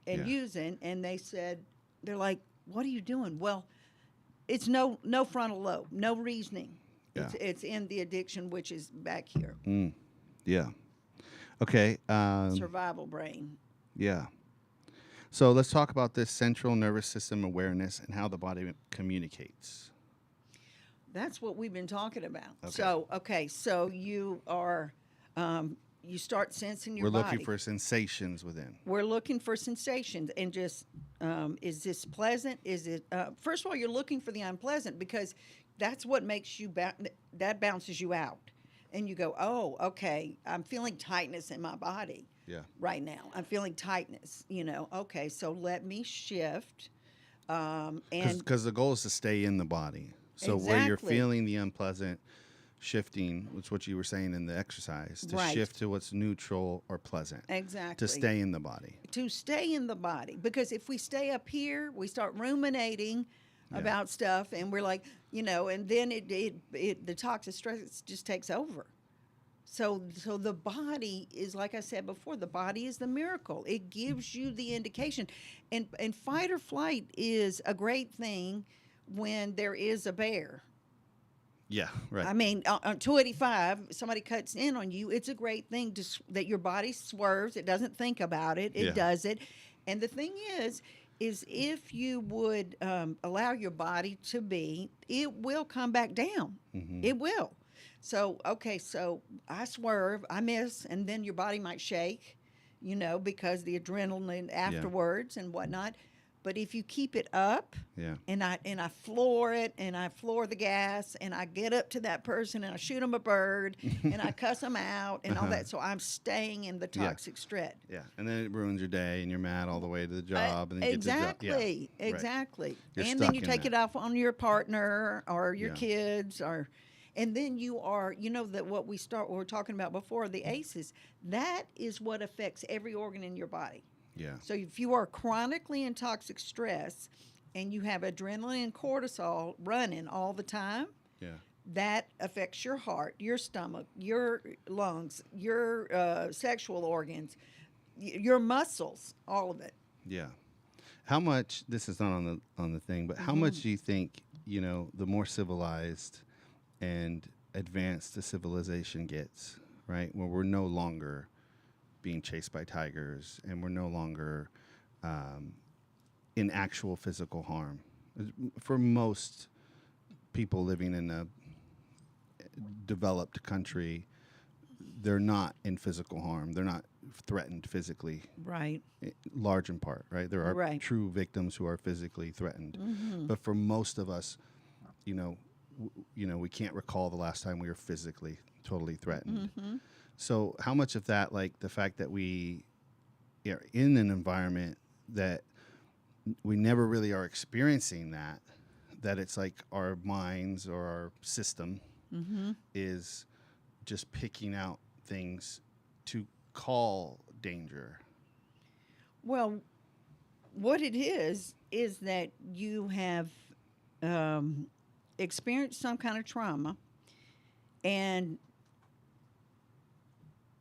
and Yeah. using, and they're like, what are you doing? Well, it's no frontal lobe, no reasoning. Yeah. It's in the addiction, which is back here, Yeah. Okay. survival brain. Yeah. So let's talk about this central nervous system awareness and how the body communicates. That's what we've been talking about. Okay. So you are, you start sensing your We're body. looking for sensations within. We're looking for sensations and just, is this pleasant? Is it, first of all, you're looking for the unpleasant because that's what makes you, that bounces you out. And you go, oh, okay, I'm feeling tightness in my body Yeah. right now. I'm feeling tightness, okay, so let me shift. And Because the goal is to stay in the body. So where you're Exactly. feeling the unpleasant, shifting, which is what you were saying in the exercise, to Right. shift to what's neutral or pleasant. exactly. To stay in the body. To stay in the body, because if we stay up here, we start ruminating about stuff, and we're like, and then the toxic stress just takes over. So the body is, like I said before, the body is the miracle. It gives you the indication, and fight or flight is a great thing when there is a bear. Yeah, right. I mean, on 285, somebody cuts in on you. It's a great thing that your body swerves. It doesn't think about it. It Yeah. does it. And the thing is if you would allow your body to be, it will come back down. It will. So, okay, so I swerve, I miss, and then your body might shake, because the adrenaline afterwards and whatnot. But if you keep it up, Yeah. and I floor it, and I floor the gas, and I get up to that person, and I shoot them a bird, and I cuss them out, and all that. So I'm staying in the Yeah. toxic stress. Yeah. And then it ruins your day and you're mad all the way to the job. And then you get to the Exactly, job. Yeah. Right. exactly. You're And stuck then you in take that. it off on your partner or your Yeah. kids, and then you are, that what we were talking about before, the ACEs. That is what affects every organ in your body. Yeah. So if you are chronically in toxic stress and you have adrenaline and cortisol running all the time, Yeah. that affects your heart, your stomach, your lungs, your sexual organs, your muscles, all of it. Yeah. How much, this is not on the thing, but how much do you think, the more civilized and advanced the civilization gets, right? Where we're no longer being chased by tigers and we're no longer in actual physical harm. For most people living in a developed country, they're not in physical harm. They're not threatened physically, Right. large in part, right? There are Right. true victims who are physically threatened. But for most of us, we can't recall the last time we were physically totally threatened. So how much of that, like the fact that we are in an environment that we never really are experiencing that it's like our minds or our system is just picking out things to call danger. Well, what it is that you have experienced some kind of trauma, and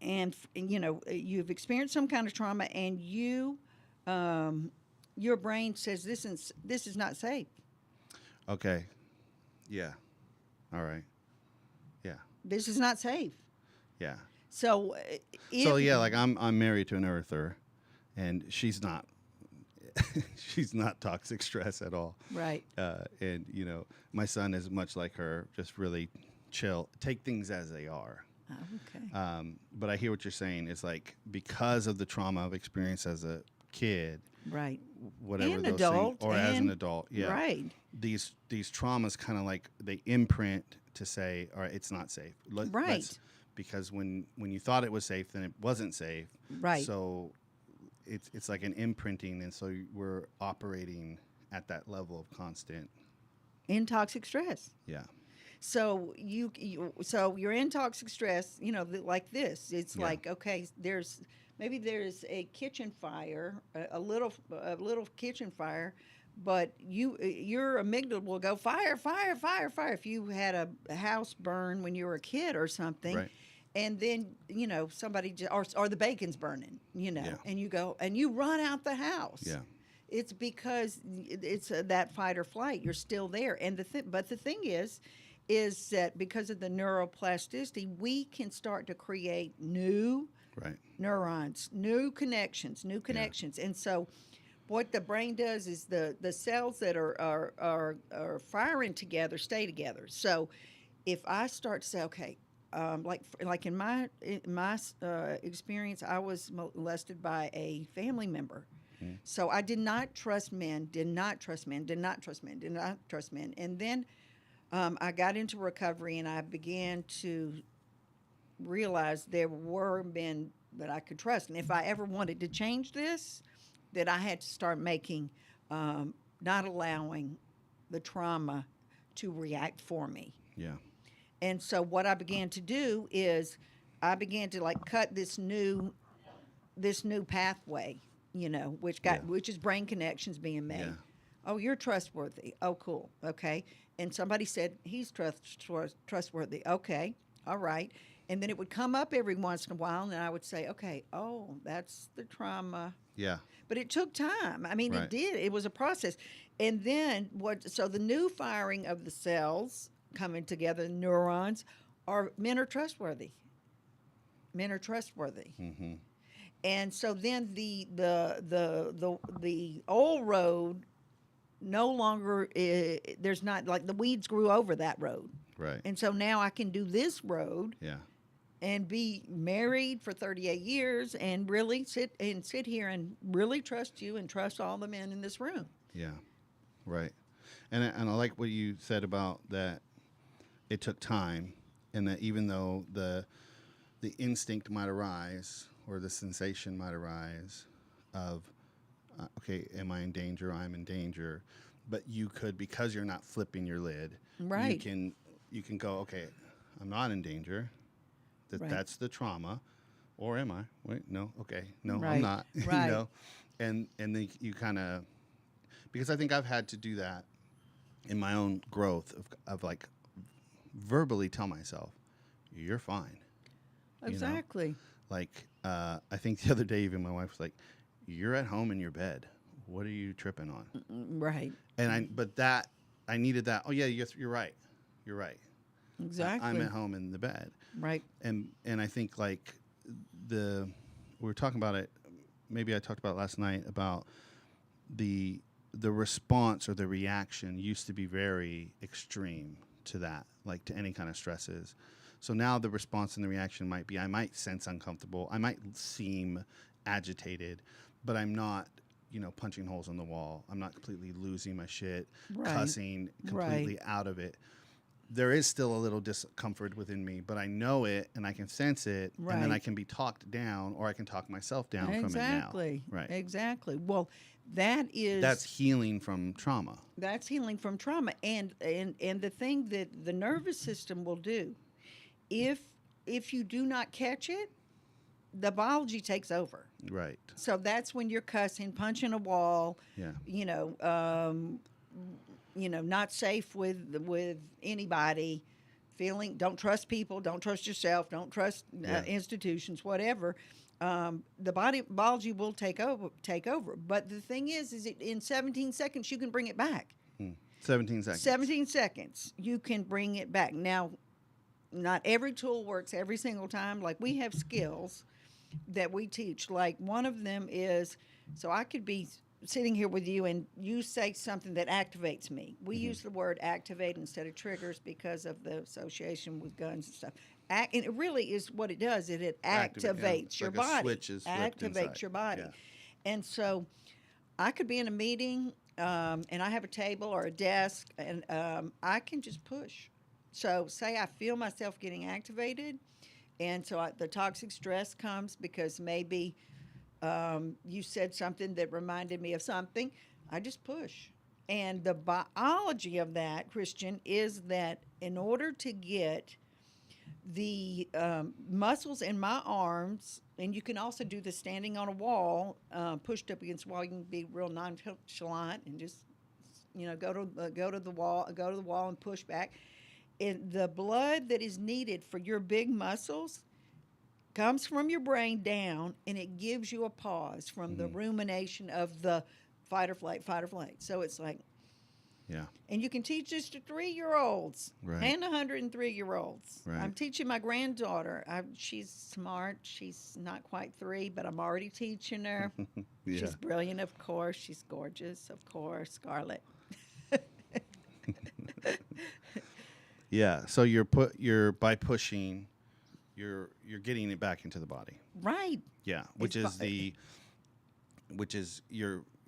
you've experienced some kind of trauma, and your brain says this is not safe. Okay. Yeah. All right. Yeah. This is not safe. Yeah. So, So yeah, like I'm married to an earther, and she's not she's not toxic stress at all. right. And my son is much like her, just really chill, take things as they are. Okay. But I hear what you're saying. It's like because of the trauma I've experienced as a kid, Right. whatever And those adult, things, or as an and- adult, yeah. Right. These traumas kind of like they imprint to say, all right, it's not safe. Right. Because when you thought it was safe, then it wasn't safe. Right. So it's like an imprinting, and so we're operating at that level of constant. In toxic stress. Yeah. So so you're in toxic stress, like this. It's Yeah. like, okay, there's a kitchen fire, a little kitchen fire, but your amygdala will go fire, fire, fire, fire if you had a house burn when you were a kid or something. Right. And then, somebody or the bacon's burning, Yeah. and you go and you run out the house. Yeah. It's because it's that fight or flight. You're still there. And but the thing is that because of the neuroplasticity, we can start to create new Right. neurons, new connections. And so what the brain does is the cells that are firing together stay together. So if I start to say, okay, like in my experience, I was molested by a family member. So I did not trust men, did not trust men. And then I got into recovery, and I began to realize there were men that I could trust. And if I ever wanted to change this, that I had to start making, not allowing the trauma to react for me. Yeah. And so what I began to do is I began to cut this new pathway, which is brain connections being made. Yeah. Oh, you're trustworthy. Oh, cool. Okay. And somebody said he's trustworthy. Okay. All right. And then it would come up every once in a while, and I would say, okay, oh, that's the trauma. Yeah. But it took time. I mean, Right. It did. It was a process. And then so the new firing of the cells coming together, neurons, men are trustworthy. Men are trustworthy. Mm-hmm. And so then the old road no longer there's not, like, the weeds grew over that road. Right. And so now I can do this road Yeah. and be married for 38 years and really sit here and really trust you and trust all the men in this room. Yeah. Right. And I like what you said about that it took time, and that even though the instinct might arise or the sensation might arise of okay, am I in danger? I'm in danger. But you could, because you're not flipping your lid, Right. you can go, okay, I'm not in danger. Right. That's the trauma. Or am I? Wait, no, okay. No, Right. I'm not. Right. And then you kind of, because I think I've had to do that in my own growth of like verbally tell myself, you're fine. You know? Exactly. Like, I think the other day, even my wife was like, you're at home in your bed. What are you tripping on? Right. And I needed that. Oh yeah, you're right. You're right. Exactly. I'm at home in the bed. Right. And I think like we were talking about it, maybe I talked about it last night, about the response or the reaction used to be very extreme to that, like to any kind of stresses. So now the response and the reaction might be, I might sense uncomfortable, I might seem agitated, but I'm not, punching holes in the wall. I'm not completely losing my shit, Right. cussing, completely out of it. There is still a little discomfort within me, but I know it and I can sense it, and then Right. I can be talked down, or I can talk myself down Exactly. from it now. Right. Exactly. Well, That's healing from trauma. that's healing from trauma. And the thing that the nervous system will do, if you do not catch it, the biology takes over. Right. So that's when you're cussing, punching a wall, Yeah. Not safe with anybody, don't trust people, don't trust yourself, don't trust Yeah. institutions, whatever. The biology will take over. But the thing is in 17 seconds you can bring it back. 17 seconds. 17 seconds you can bring it back. Now, not every tool works every single time. Like, we have skills that we teach. Like, one of them is, so I could be sitting here with you and you say something that activates me. We use the word activate instead of triggers because of the association with guns and stuff. And it really is what it does. It Activate, yeah. activates It's your like a body. switch is flipped Activates inside. your body. Yeah. And so I could be in a meeting and I have a table or a desk, and I can just push. So say I feel myself getting activated, and so the toxic stress comes because maybe You said something that reminded me of something. I just push. And the biology of that, Christian, is that in order to get the muscles in my arms, and you can also do the standing on a wall, pushed up against the wall. You can be real nonchalant and just, go to the wall and push back. The blood that is needed for your big muscles comes from your brain down, and it gives you a pause from the rumination of the fight or flight, fight or flight. So it's like, Yeah. and you can teach this to 3-year-olds Right. and 103-year-olds. Right. I'm teaching my granddaughter. She's smart. She's not quite 3, but I'm already teaching her. Yeah. She's brilliant, of course. She's gorgeous, of course. Scarlett. Yeah. So by pushing, you're getting it back into the body. Right. Yeah. Which It's is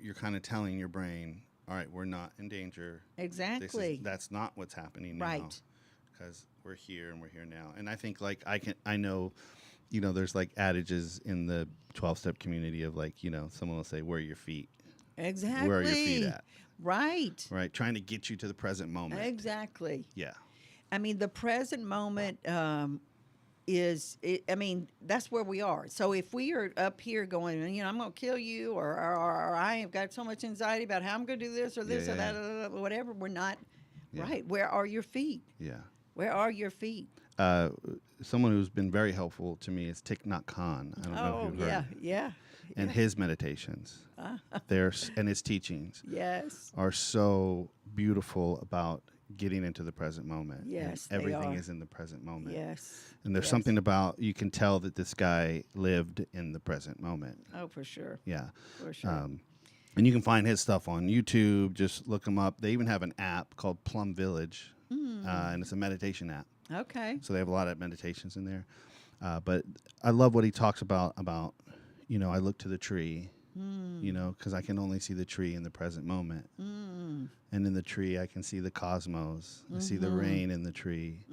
you're kind of telling your brain, all right, we're not in danger. Exactly. That's not what's happening now. Right. Because we're here and we're here now. And I think I know, there's like adages in the 12-step community of someone will say, where are your feet? Exactly. Where are your feet at? Right. Right. Trying to get you to the present moment. Exactly. Yeah. I mean, the present moment that's where we are. So if we are up here going, I'm going to kill you, or I have got so much anxiety about how I'm going to do this or this Yeah, or yeah, that, whatever, we're not Yeah. right. Where are your feet? Yeah. Where are your feet? Someone who's been very helpful to me is Thich Nhat Hanh. I don't know Oh, if you've heard. yeah. And his meditations, and his teachings Yes. are so beautiful about getting into the present moment. And Yes, they everything are. is in the present moment. Yes. And there's Yes. something about, you can tell that this guy lived in the present moment. Oh, for sure. Yeah. For sure. And you can find his stuff on YouTube. Just look him up. They even have an app called Plum Village, and it's a meditation app. Okay. So they have a lot of meditations in there. But I love what he talks about, I look to the tree, because I can only see the tree in the present moment. And in the tree, I can see the cosmos. I see the rain in the tree.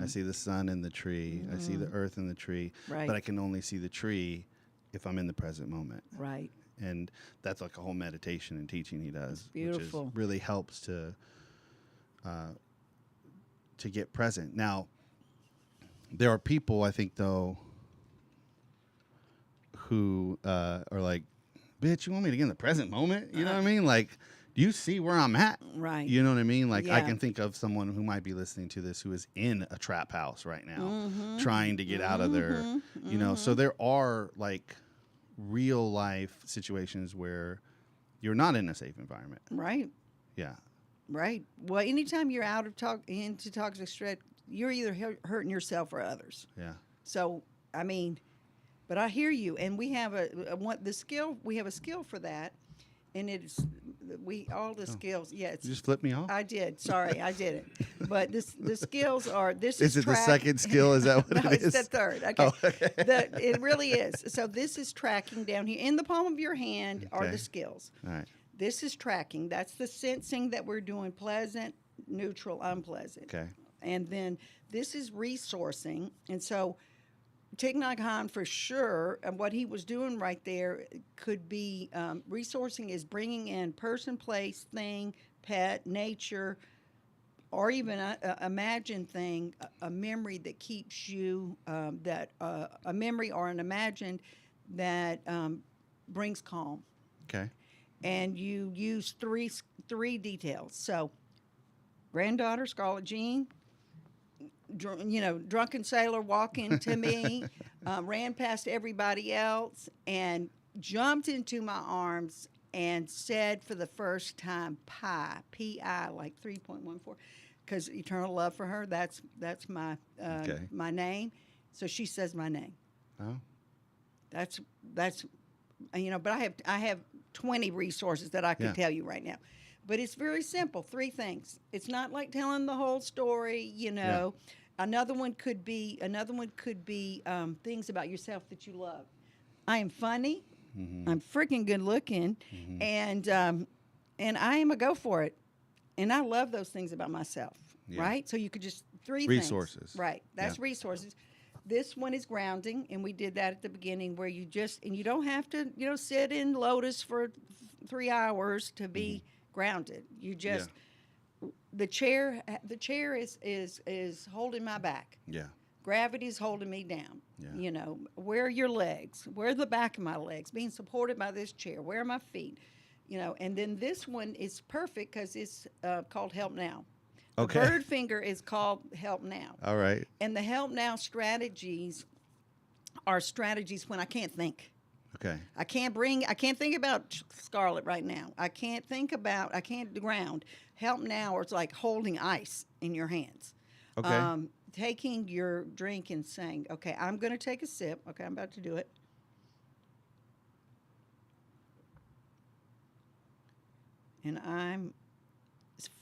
I see the sun in the tree. I see the earth in the tree. Right. But I can only see the tree if I'm in the present moment. Right. And that's like a whole meditation and teaching he does. beautiful. Which really helps to get present. Now, there are people, I think, though, who are like, bitch, you want me to get in the present moment? You know what I mean? Like, do you see where I'm at? Right. You know what I mean? Like, I Yeah. can think of someone who might be listening to this who is in a trap house right now, trying to get out of their, so there are like real life situations where you're not in a safe environment. Right. Yeah. Right. Well, anytime you're out of into toxic stress, you're either hurting yourself or others. Yeah. So, I mean, but I hear you, and we have the skill. We have a skill for that, and it's all the skills. Yeah, it's, You just flip me off? I did. Sorry, I did it. But the skills are this Is it the track- second skill? Is that what No, it it's is? the third. Okay. Oh, okay. It really is. So this is tracking down here in the palm of your hand are Okay. the skills. All right. This is tracking. That's the sensing that we're doing: pleasant, neutral, unpleasant. Okay. And then this is resourcing. And so Thich Nhat Hanh, for sure, and what he was doing right there could be resourcing is bringing in person, place, thing, pet, nature, or even a imagined thing, a memory that keeps you, a memory or an imagined that brings calm. Okay. And you use three details. So, granddaughter, Scarlett Jean, drunken sailor walking to me, ran past everybody else and jumped into my arms and said for the first time, P-I, like 3.14, because eternal love for her, that's my Okay. my name. So she says my name. Oh. That's but I have 20 resources that I could Yeah. tell you right now. But it's very simple, 3 things. It's not like telling the whole story, Yeah. Another one could be things about yourself that you love. I am funny. I'm freaking good looking, and I am a go for it. And I love those things about myself, Yeah. right? So you could just 3 Resources. things. Right. That's Yeah. resources. this one is grounding, and we did that at the beginning where you just, and you don't have to, sit in lotus for 3 hours to be grounded. You just, the chair is holding my back. Yeah. Gravity's holding me down. Yeah. Where are your legs? Where are the back of my legs? Being supported by this chair. Where are my feet? And then this one is perfect because it's called Help Now. Okay. The bird finger is called Help Now. All right. And the Help Now strategies are strategies when I can't think. Okay. I can't think about Scarlett right now. I can't ground. Help Now is like holding ice in your hands. Okay. Taking your drink and saying, okay, I'm going to take a sip. Okay, I'm about to do it. And I'm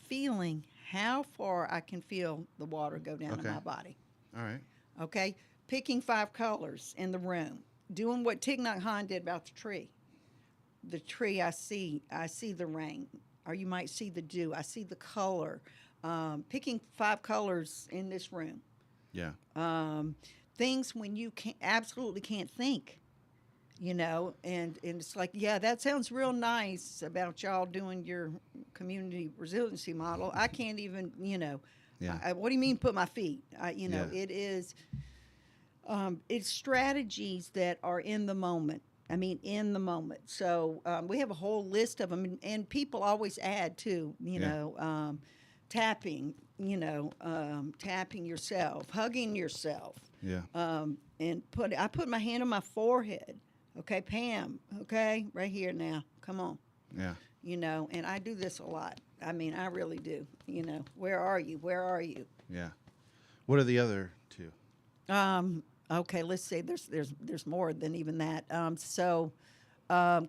feeling how far I can feel the water go down in Okay. my body. All right. Okay? Picking 5 colors in the room. Doing what Thich Nhat Hanh did about the tree. The tree I see the rain. Or you might see the dew. I see the color. Picking 5 colors in this room. Yeah. Things when you absolutely can't think. And it's like, yeah, that sounds real nice about y'all doing your community resiliency model. I can't even, Yeah. what do you mean put my feet? Yeah. It is, it's strategies that are in the moment. I mean, in the moment. So we have a whole list of them, and people always add too, tapping, tapping yourself, hugging yourself. Yeah. And I put my hand on my forehead. Okay, Pam, okay, right here now. Come on. Yeah. And I do this a lot. I mean, I really do. Where are you? Where are you? Yeah. What are the other 2? Okay, let's see. There's more than even that.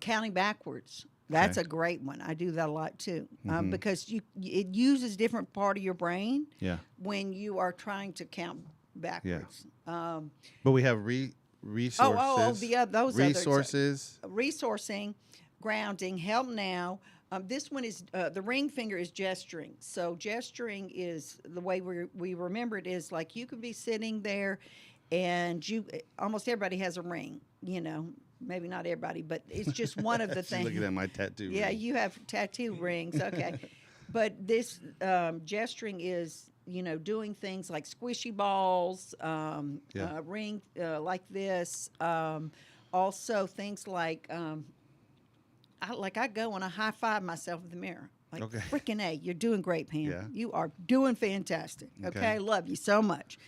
Counting backwards. That's Okay. a great one. I do that a lot too, Mhm. because it uses different part of your brain Yeah. when you are trying to count backwards. But we have resources. Those resources. resourcing, grounding, Help Now. This one is the ring finger is gesturing. So gesturing is the way we remember it is like you could be sitting there, and almost everybody has a ring. Maybe not everybody, but it's just one of the She's things. looking at my tattoo. Yeah, ring. you have tattoo rings. Okay. But this gesturing is, doing things like squishy balls, ring like this. Also things like, I go and I high five myself in the mirror. Like, Okay. freaking A, you're doing great, Pam. Yeah. You are doing fantastic. Okay. Okay. Love you so much.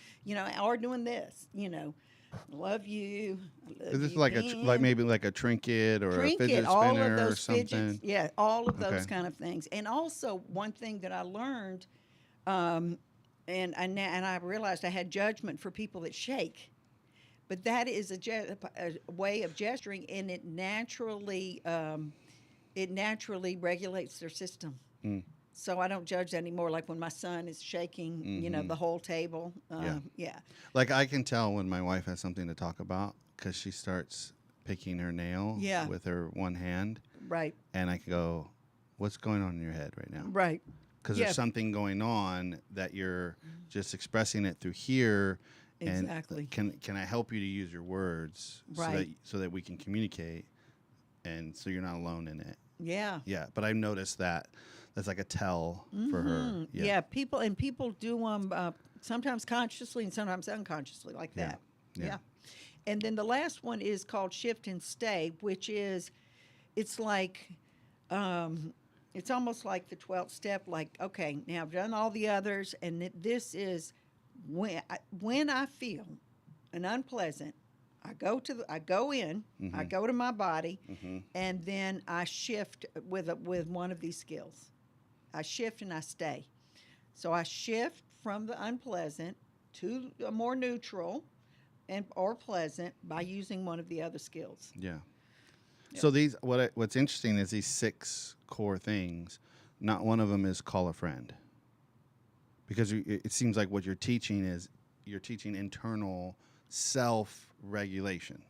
Or doing this, love you. I love Is this you, like Pam. maybe like a trinket or a fidget all spinner of those or something? fidgets, yeah, all of those Okay. kind of things. And also one thing that I learned, and I realized I had judgment for people that shake, but that is a way of gesturing, and it naturally regulates their system. Mm. So I don't judge that anymore. Like when my son is shaking, Mhm. the whole table. Yeah. Like I can tell when my wife has something to talk about because she starts picking her nail Yeah. with her one hand, Right. and I can go, "What's going on in your head right now?" Right. Because Yeah. there's something going on that you're just expressing it through here. And Exactly. can I help you to use your words Right. so that we can communicate, and so you're not alone in it. Yeah. Yeah, but I've noticed that that's like a tell for her. Mhm. Yeah, people do them sometimes consciously and sometimes unconsciously like Yeah. that. Yeah. And then the last one is called Shift and Stay, which is, it's like, it's almost like the 12th step. Like, okay, now I've done all the others, and this is when I feel an unpleasant. I go in, I Mhm. go to my body, Mm-hmm. and then I shift with one of these skills. I shift and I stay. So I shift from the unpleasant to a more neutral or pleasant by using one of the other skills. Yeah. Yeah. So what's interesting is these 6 core things. Not one of them is call a friend, because it seems like what you're teaching is internal self-regulation.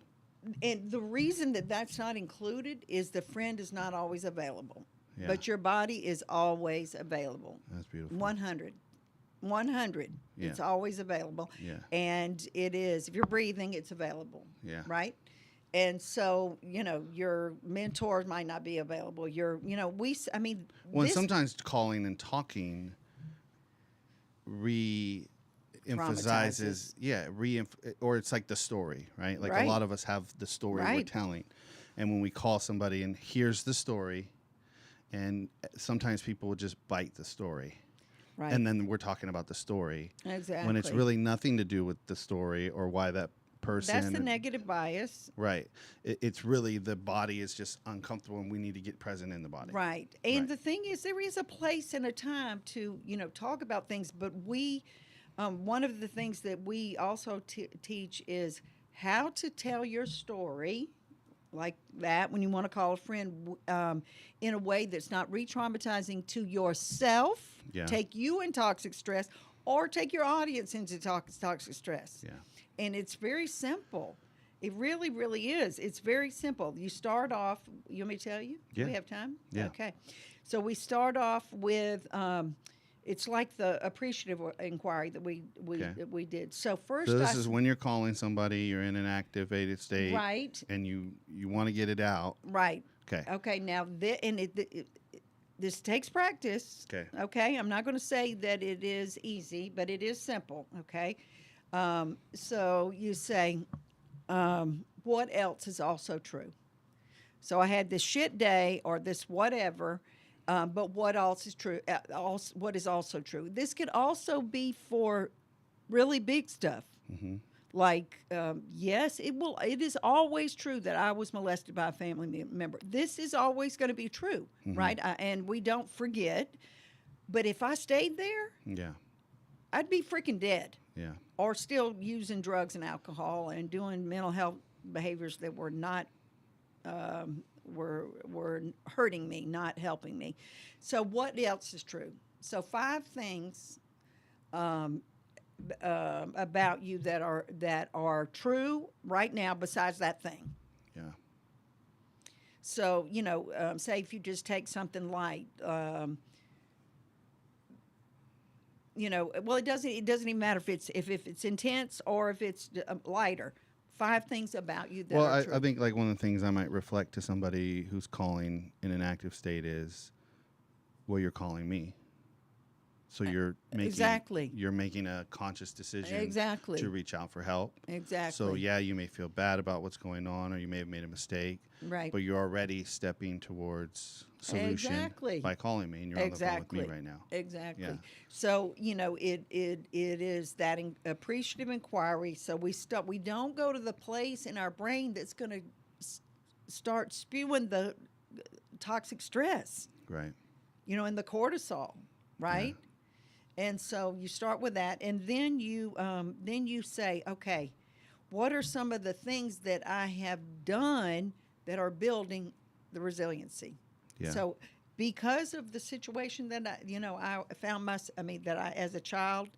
And the reason that that's not included is the friend is not always available, Yeah. but your body is always available. That's beautiful. 100. 100. Yeah. It's always available. Yeah. And it is, if you're breathing, it's available. Yeah. Right? And so, your mentors might not be available. I mean, Well, and this sometimes calling and talking re-emphasizes, or it's like the story, right? Like Right. a lot of us have the story we're Right. telling. And when we call somebody and here's the story, and sometimes people will just bite the story. right. And then we're talking about the story exactly. when it's really nothing to do with the story or why that person. That's the negative bias. Right. It's really the body is just uncomfortable and we need to get present in the body. Right. And Right. the thing is, there is a place and a time to, talk about things. But one of the things that we also teach is how to tell your story like that when you want to call a friend in a way that's not re-traumatizing to yourself, Yeah. take you in toxic stress, or take your audience into toxic stress. Yeah. And it's very simple. It really, really is. It's very simple. You start off, you want me to tell you? Do Yeah. we have time? Yeah. Okay. So we start off with, it's like the appreciative inquiry that we Okay. that we did. So first So this is when you're calling somebody, you're in an activated state, right, and you want to get it out. right. Okay. Okay, now this takes practice. Okay. Okay, I'm not going to say that it is easy, but it is simple. Okay, so you say, what else is also true? So I had this shit day or this whatever, but what else is true? What is also true? This could also be for really big stuff. Mm-hmm. Like, yes, it is always true that I was molested by a family member. This is always going to be true, Mm-hmm. right? And we don't forget. But if I stayed there, Yeah. I'd be freaking dead, Yeah. or still using drugs and alcohol and doing mental health behaviors that were not were hurting me, not helping me. So what else is true? So 5 things about you that are true right now besides that thing. Yeah. So say if you just take something light, well, it doesn't even matter if it's intense or if it's lighter. 5 things about you that Well, are true. I think like one of the things I might reflect to somebody who's calling in an active state is, well, you're calling me. So you're making Exactly. You're making a conscious decision Exactly. to reach out for help. Exactly. So yeah, you may feel bad about what's going on, or you may have made a mistake, Right. but you're already stepping towards solution Exactly. by calling me, and you're on the phone Exactly. with me right now. Exactly. Yeah. So it is that appreciative inquiry. So we don't go to the place in our brain that's going to start spewing the toxic stress, Right. and the cortisol, right? And so you start with that, and then you say, okay, what are some of the things that I have done that are building the resiliency? Yeah. So because of the situation that I found that I as a child,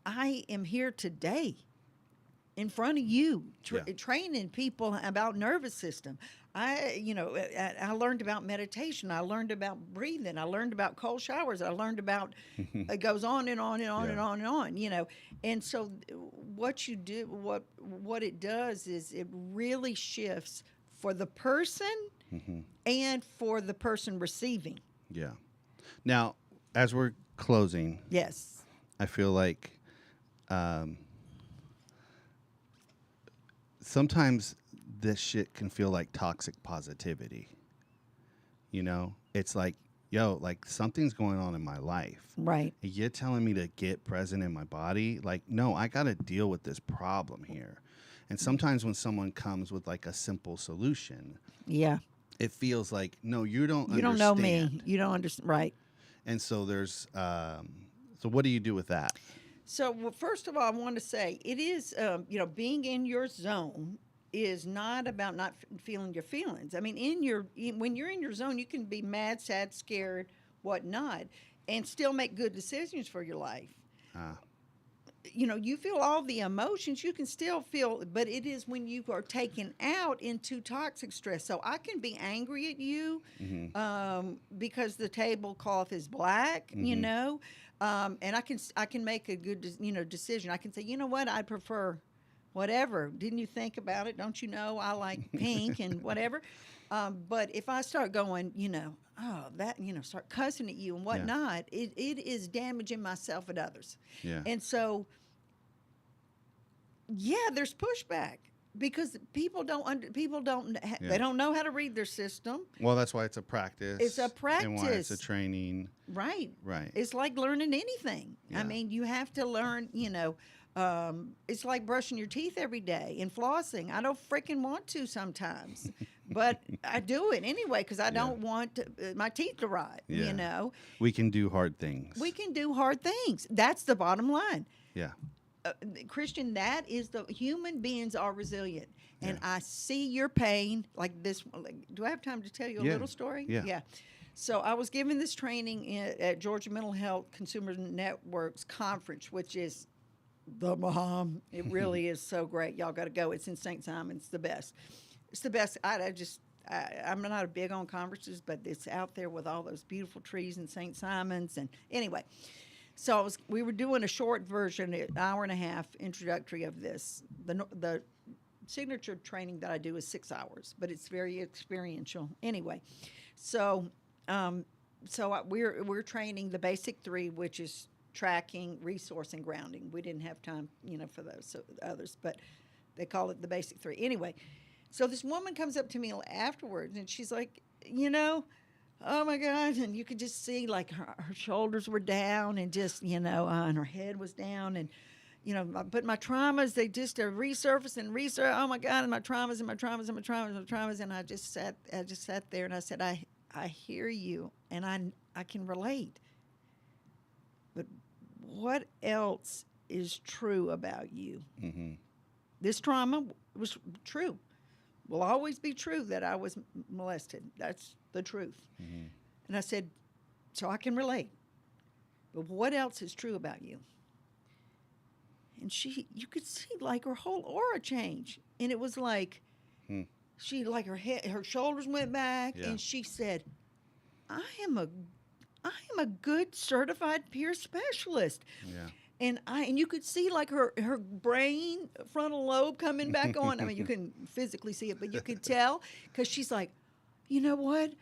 I am here today in front of you training people about nervous system. I learned about meditation. I learned about breathing. I learned about cold showers. I learned about it goes on and on and on and on and on. And so what you do, what it does is it really shifts for the person and for the person receiving. Yeah. Now, as we're closing, Yes. I feel like sometimes this shit can feel like toxic positivity. It's like, yo, like something's going on in my life. Right. You're telling me to get present in my body? Like, no, I got to deal with this problem here. And sometimes when someone comes with like a simple solution, Yeah. it feels like, no, you don't You don't know me. You don't understand. Right. And so there's, so what do you do with that? So, first of all, I want to say it is, being in your zone is not about not feeling your feelings. I mean, when you're in your zone, you can be mad, sad, scared, whatnot, and still make good decisions for your life. you feel all the emotions, you can still feel, but it is when you are taken out into toxic stress. So I can be angry at you because the tablecloth is black, and I can make a good, decision. I can say, you know what, I'd prefer whatever. Didn't you think about it? Don't you know I like pink and whatever? But if I start going, oh, that, start cussing at you and whatnot, it is damaging myself and others. Yeah. And so, there's pushback because people don't they don't know how to read their system. Well, that's why it's a practice. It's a And why it's a practice. training. Right. Right. It's like learning anything. Yeah. I mean, you have to learn, it's like brushing your teeth every day and flossing. I don't freaking want to sometimes, but I do it anyway because I don't want my teeth to rot, Yeah. We can do hard things. We can do hard things. That's the bottom line. Yeah. Christian, that is human beings are resilient. And I see your pain like this. Do I have time to tell you a Yeah. little story? Yeah. So I was given this training at Georgia Mental Health Consumer Network's conference, which is the bomb. It really is so great. Y'all got to go. It's in St. Simon. It's the best. It's the best. I'm not a big on conferences, but it's out there with all those beautiful trees in St. Simon's. And anyway, so we were doing a short version, an hour and a half introductory of this. The signature training that I do is 6 hours, but it's very experiential. Anyway, so we're training the basic 3, which is tracking, resource, and grounding. We didn't have time, for those others, but they call it the basic 3. Anyway, so this woman comes up to me afterwards, and she's like, oh my God, and you could just see like her shoulders were down, and just and her head was down, and but my traumas, they just are resurfacing and resurface. Oh my God, and my traumas and my traumas and my traumas and my traumas, and I just sat there, and I said, I hear you, and I can relate. But what else is true about you? Mm-hmm. This trauma was true. Will always be true that I was molested. That's the truth. Mm-hmm. And I said, so I can relate. But what else is true about you? And you could see like her whole aura change. And it was like, she like her shoulders went back, and she said, I am a good certified peer specialist. Yeah. And you could see like her brain frontal lobe coming back on. I mean, you can physically see it, but you could tell because she's like, you know what?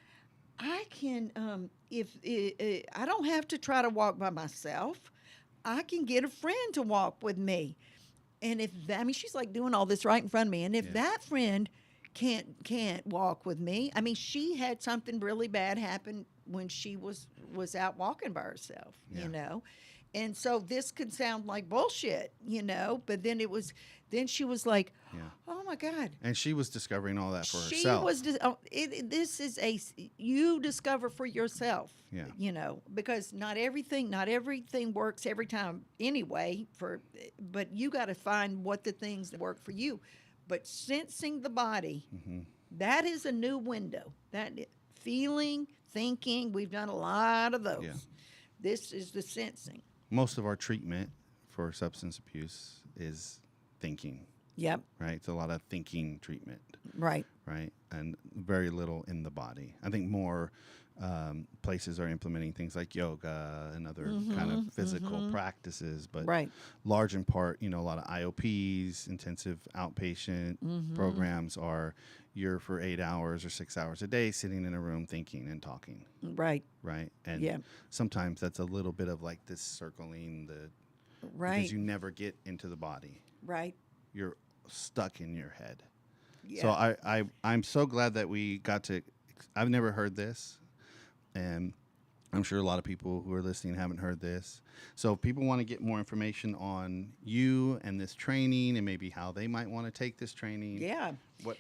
I can I don't have to try to walk by myself. I can get a friend to walk with me. And she's like doing all this right in front of me. And if that friend can't walk with me, I mean, she had something really bad happen when she was out walking by herself, And so this could sound like bullshit, but then she was like, oh my God. And she was discovering all that for She herself. was, this is you discover for yourself, because not everything works every time anyway, but you got to find what the things that work for you. But sensing the body, that is a new window. That feeling, thinking, we've done a lot of those. Yeah. This is the sensing. Most of our treatment for substance abuse is thinking, Yep. right? It's a lot of thinking treatment, Right. right? And very little in the body. I think more places are implementing things like yoga and other kind of physical practices, but Right. large in part, a lot of IOPs, intensive outpatient programs are you're for 8 hours or 6 hours a day sitting in a room thinking and talking, Right. right? And sometimes that's a little bit of like this circling Right. because you never get into the body. Right. You're stuck in your head. Yeah. So I'm so glad that we got to. I've never heard this, and I'm sure a lot of people who are listening haven't heard this. So if people want to get more information on you and this training, and maybe how they might want to take this training. Yeah.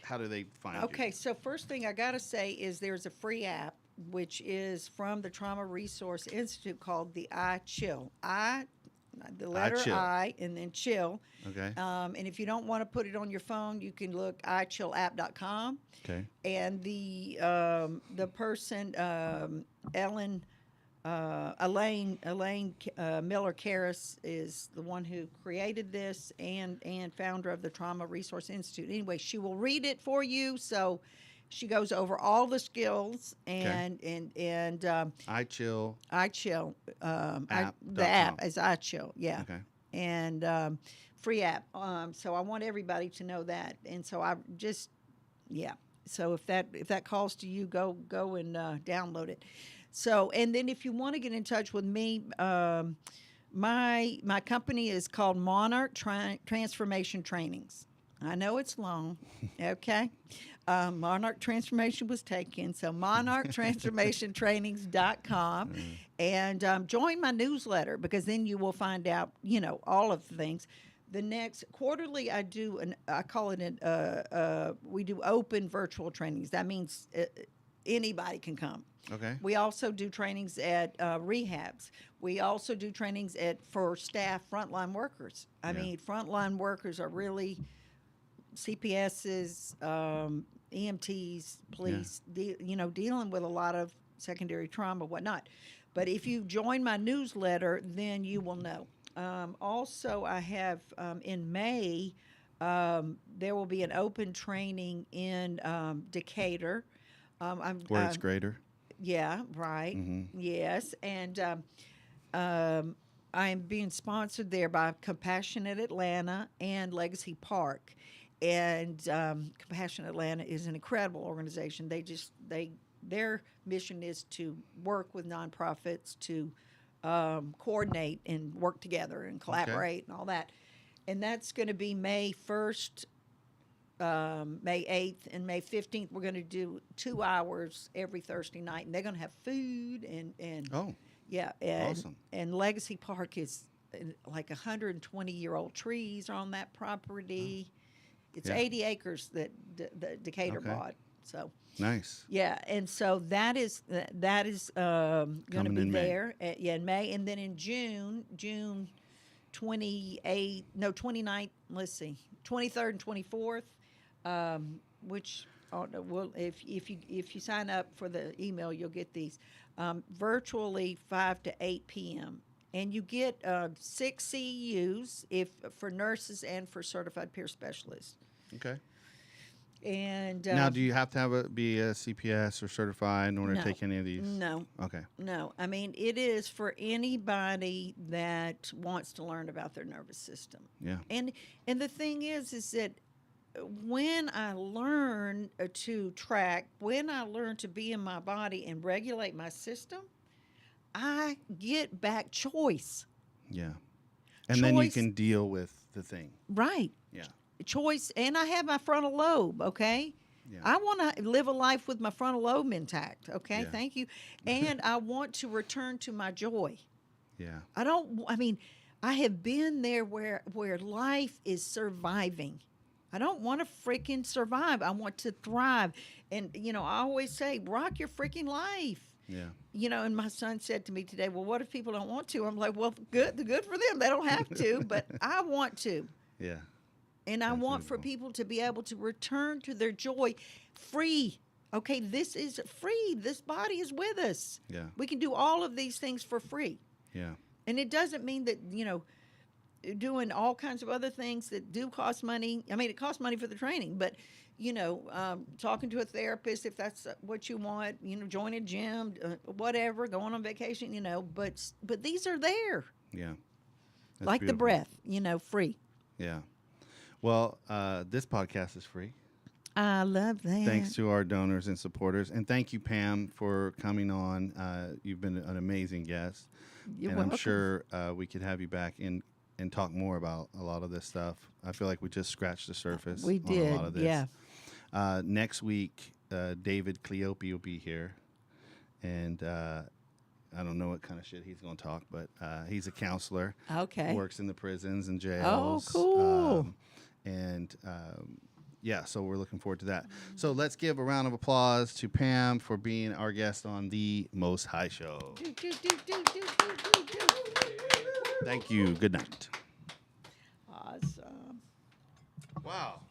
How do they find Okay, you? so first thing I got to say is there's a free app, which is from the Trauma Resource Institute called the iChill. The letter iChill. I and then chill. Okay. And if you don't want to put it on your phone, you can look ichillapp.com. Okay. And the person, Ellen Elaine Miller Karras is the one who created this and founder of the Trauma Resource Institute. Anyway, she will read it for you. So she goes over all the skills and I chill. iChill. App The dot app com. is iChill. Yeah. Okay. And free app. So I want everybody to know that. And so I just, yeah. So if that calls to you, go and download it. So, and then if you want to get in touch with me, my company is called Monarch Transformation Trainings. I know it's long, okay? Monarch Transformation was taken, so monarchtransformationtrainings.com. And join my newsletter, because then you will find out, all of the things. The next quarterly, I call it we do open virtual trainings. That means anybody can come. Okay. We also do trainings at rehabs. We also do trainings for staff, frontline workers. I mean, frontline workers are really CPSs, EMTs, police, dealing with a lot of secondary trauma, whatnot. But if you join my newsletter, then you will know. Also, I have in May, there will be an open training in Decatur. Where it's greater. Yeah, right. Yes. And I'm being sponsored there by Compassionate Atlanta and Legacy Park. And Compassionate Atlanta is an incredible organization. Their mission is to work with nonprofits to coordinate and work together and collaborate and all that. And that's going to be May 1st, May 8th, and May 15th. We're going to do 2 hours every Thursday night, and they're going to have food and Oh, yeah, and, awesome. And Legacy Park is like 120-year-old trees are on that property. It's Yeah. 80 acres that Decatur Okay. bought. So Nice. yeah, and so that is going to Coming be in May. there in May, and then in June 29th. Let's see, 23rd and 24th. Which if you sign up for the email, you'll get these virtually 5 to 8 p.m. And you get 6 CEUs for nurses and for certified peer specialists. Okay. And Now, do you have to be a CPS or certified in order to No. take any of these? No. Okay. No, I mean, it is for anybody that wants to learn about their nervous system. Yeah. And the thing is that when I learn to track, when I learn to be in my body and regulate my system, I get back choice. Yeah. And then you Choice. can deal with the thing. Right. Yeah. Choice. And I have my frontal lobe, okay? Yeah. I want to live a life with my frontal lobe intact, okay? Yeah. Thank you. And I want to return to my joy. Yeah. I have been there where life is surviving. I don't want to freaking survive. I want to thrive. And, I always say, rock your freaking life. Yeah. And my son said to me today, well, what if people don't want to? I'm like, well, good for them. They don't have to, but I want to. Yeah. And I That's want for beautiful. people to be able to return to their joy free. Okay, this is free. This body is with us. Yeah. We can do all of these things for free. Yeah. And it doesn't mean that, doing all kinds of other things that do cost money. I mean, it costs money for the training, but, talking to a therapist if that's what you want, join a gym, whatever, going on vacation, but these are there. Yeah. That's like the beautiful. breath, free. Yeah. Well, this podcast is free. I love that. Thanks to our donors and supporters. And thank you, Pam, for coming on. You've been an amazing guest. You're and welcome. I'm sure we could have you back and talk more about a lot of this stuff. I feel like we just scratched the surface We on a lot of did, this. yeah. Next week, David Cleope will be here. And I don't know what kind of shit he's going to talk, but he's a counselor. Okay. Works in the prisons and jails. cool. Yeah, so we're looking forward to that. So let's give a round of applause to Pam for being our guest on the Most High Show. Do, do, do, do, do, do, do. Thank you. Good night. Awesome. Wow.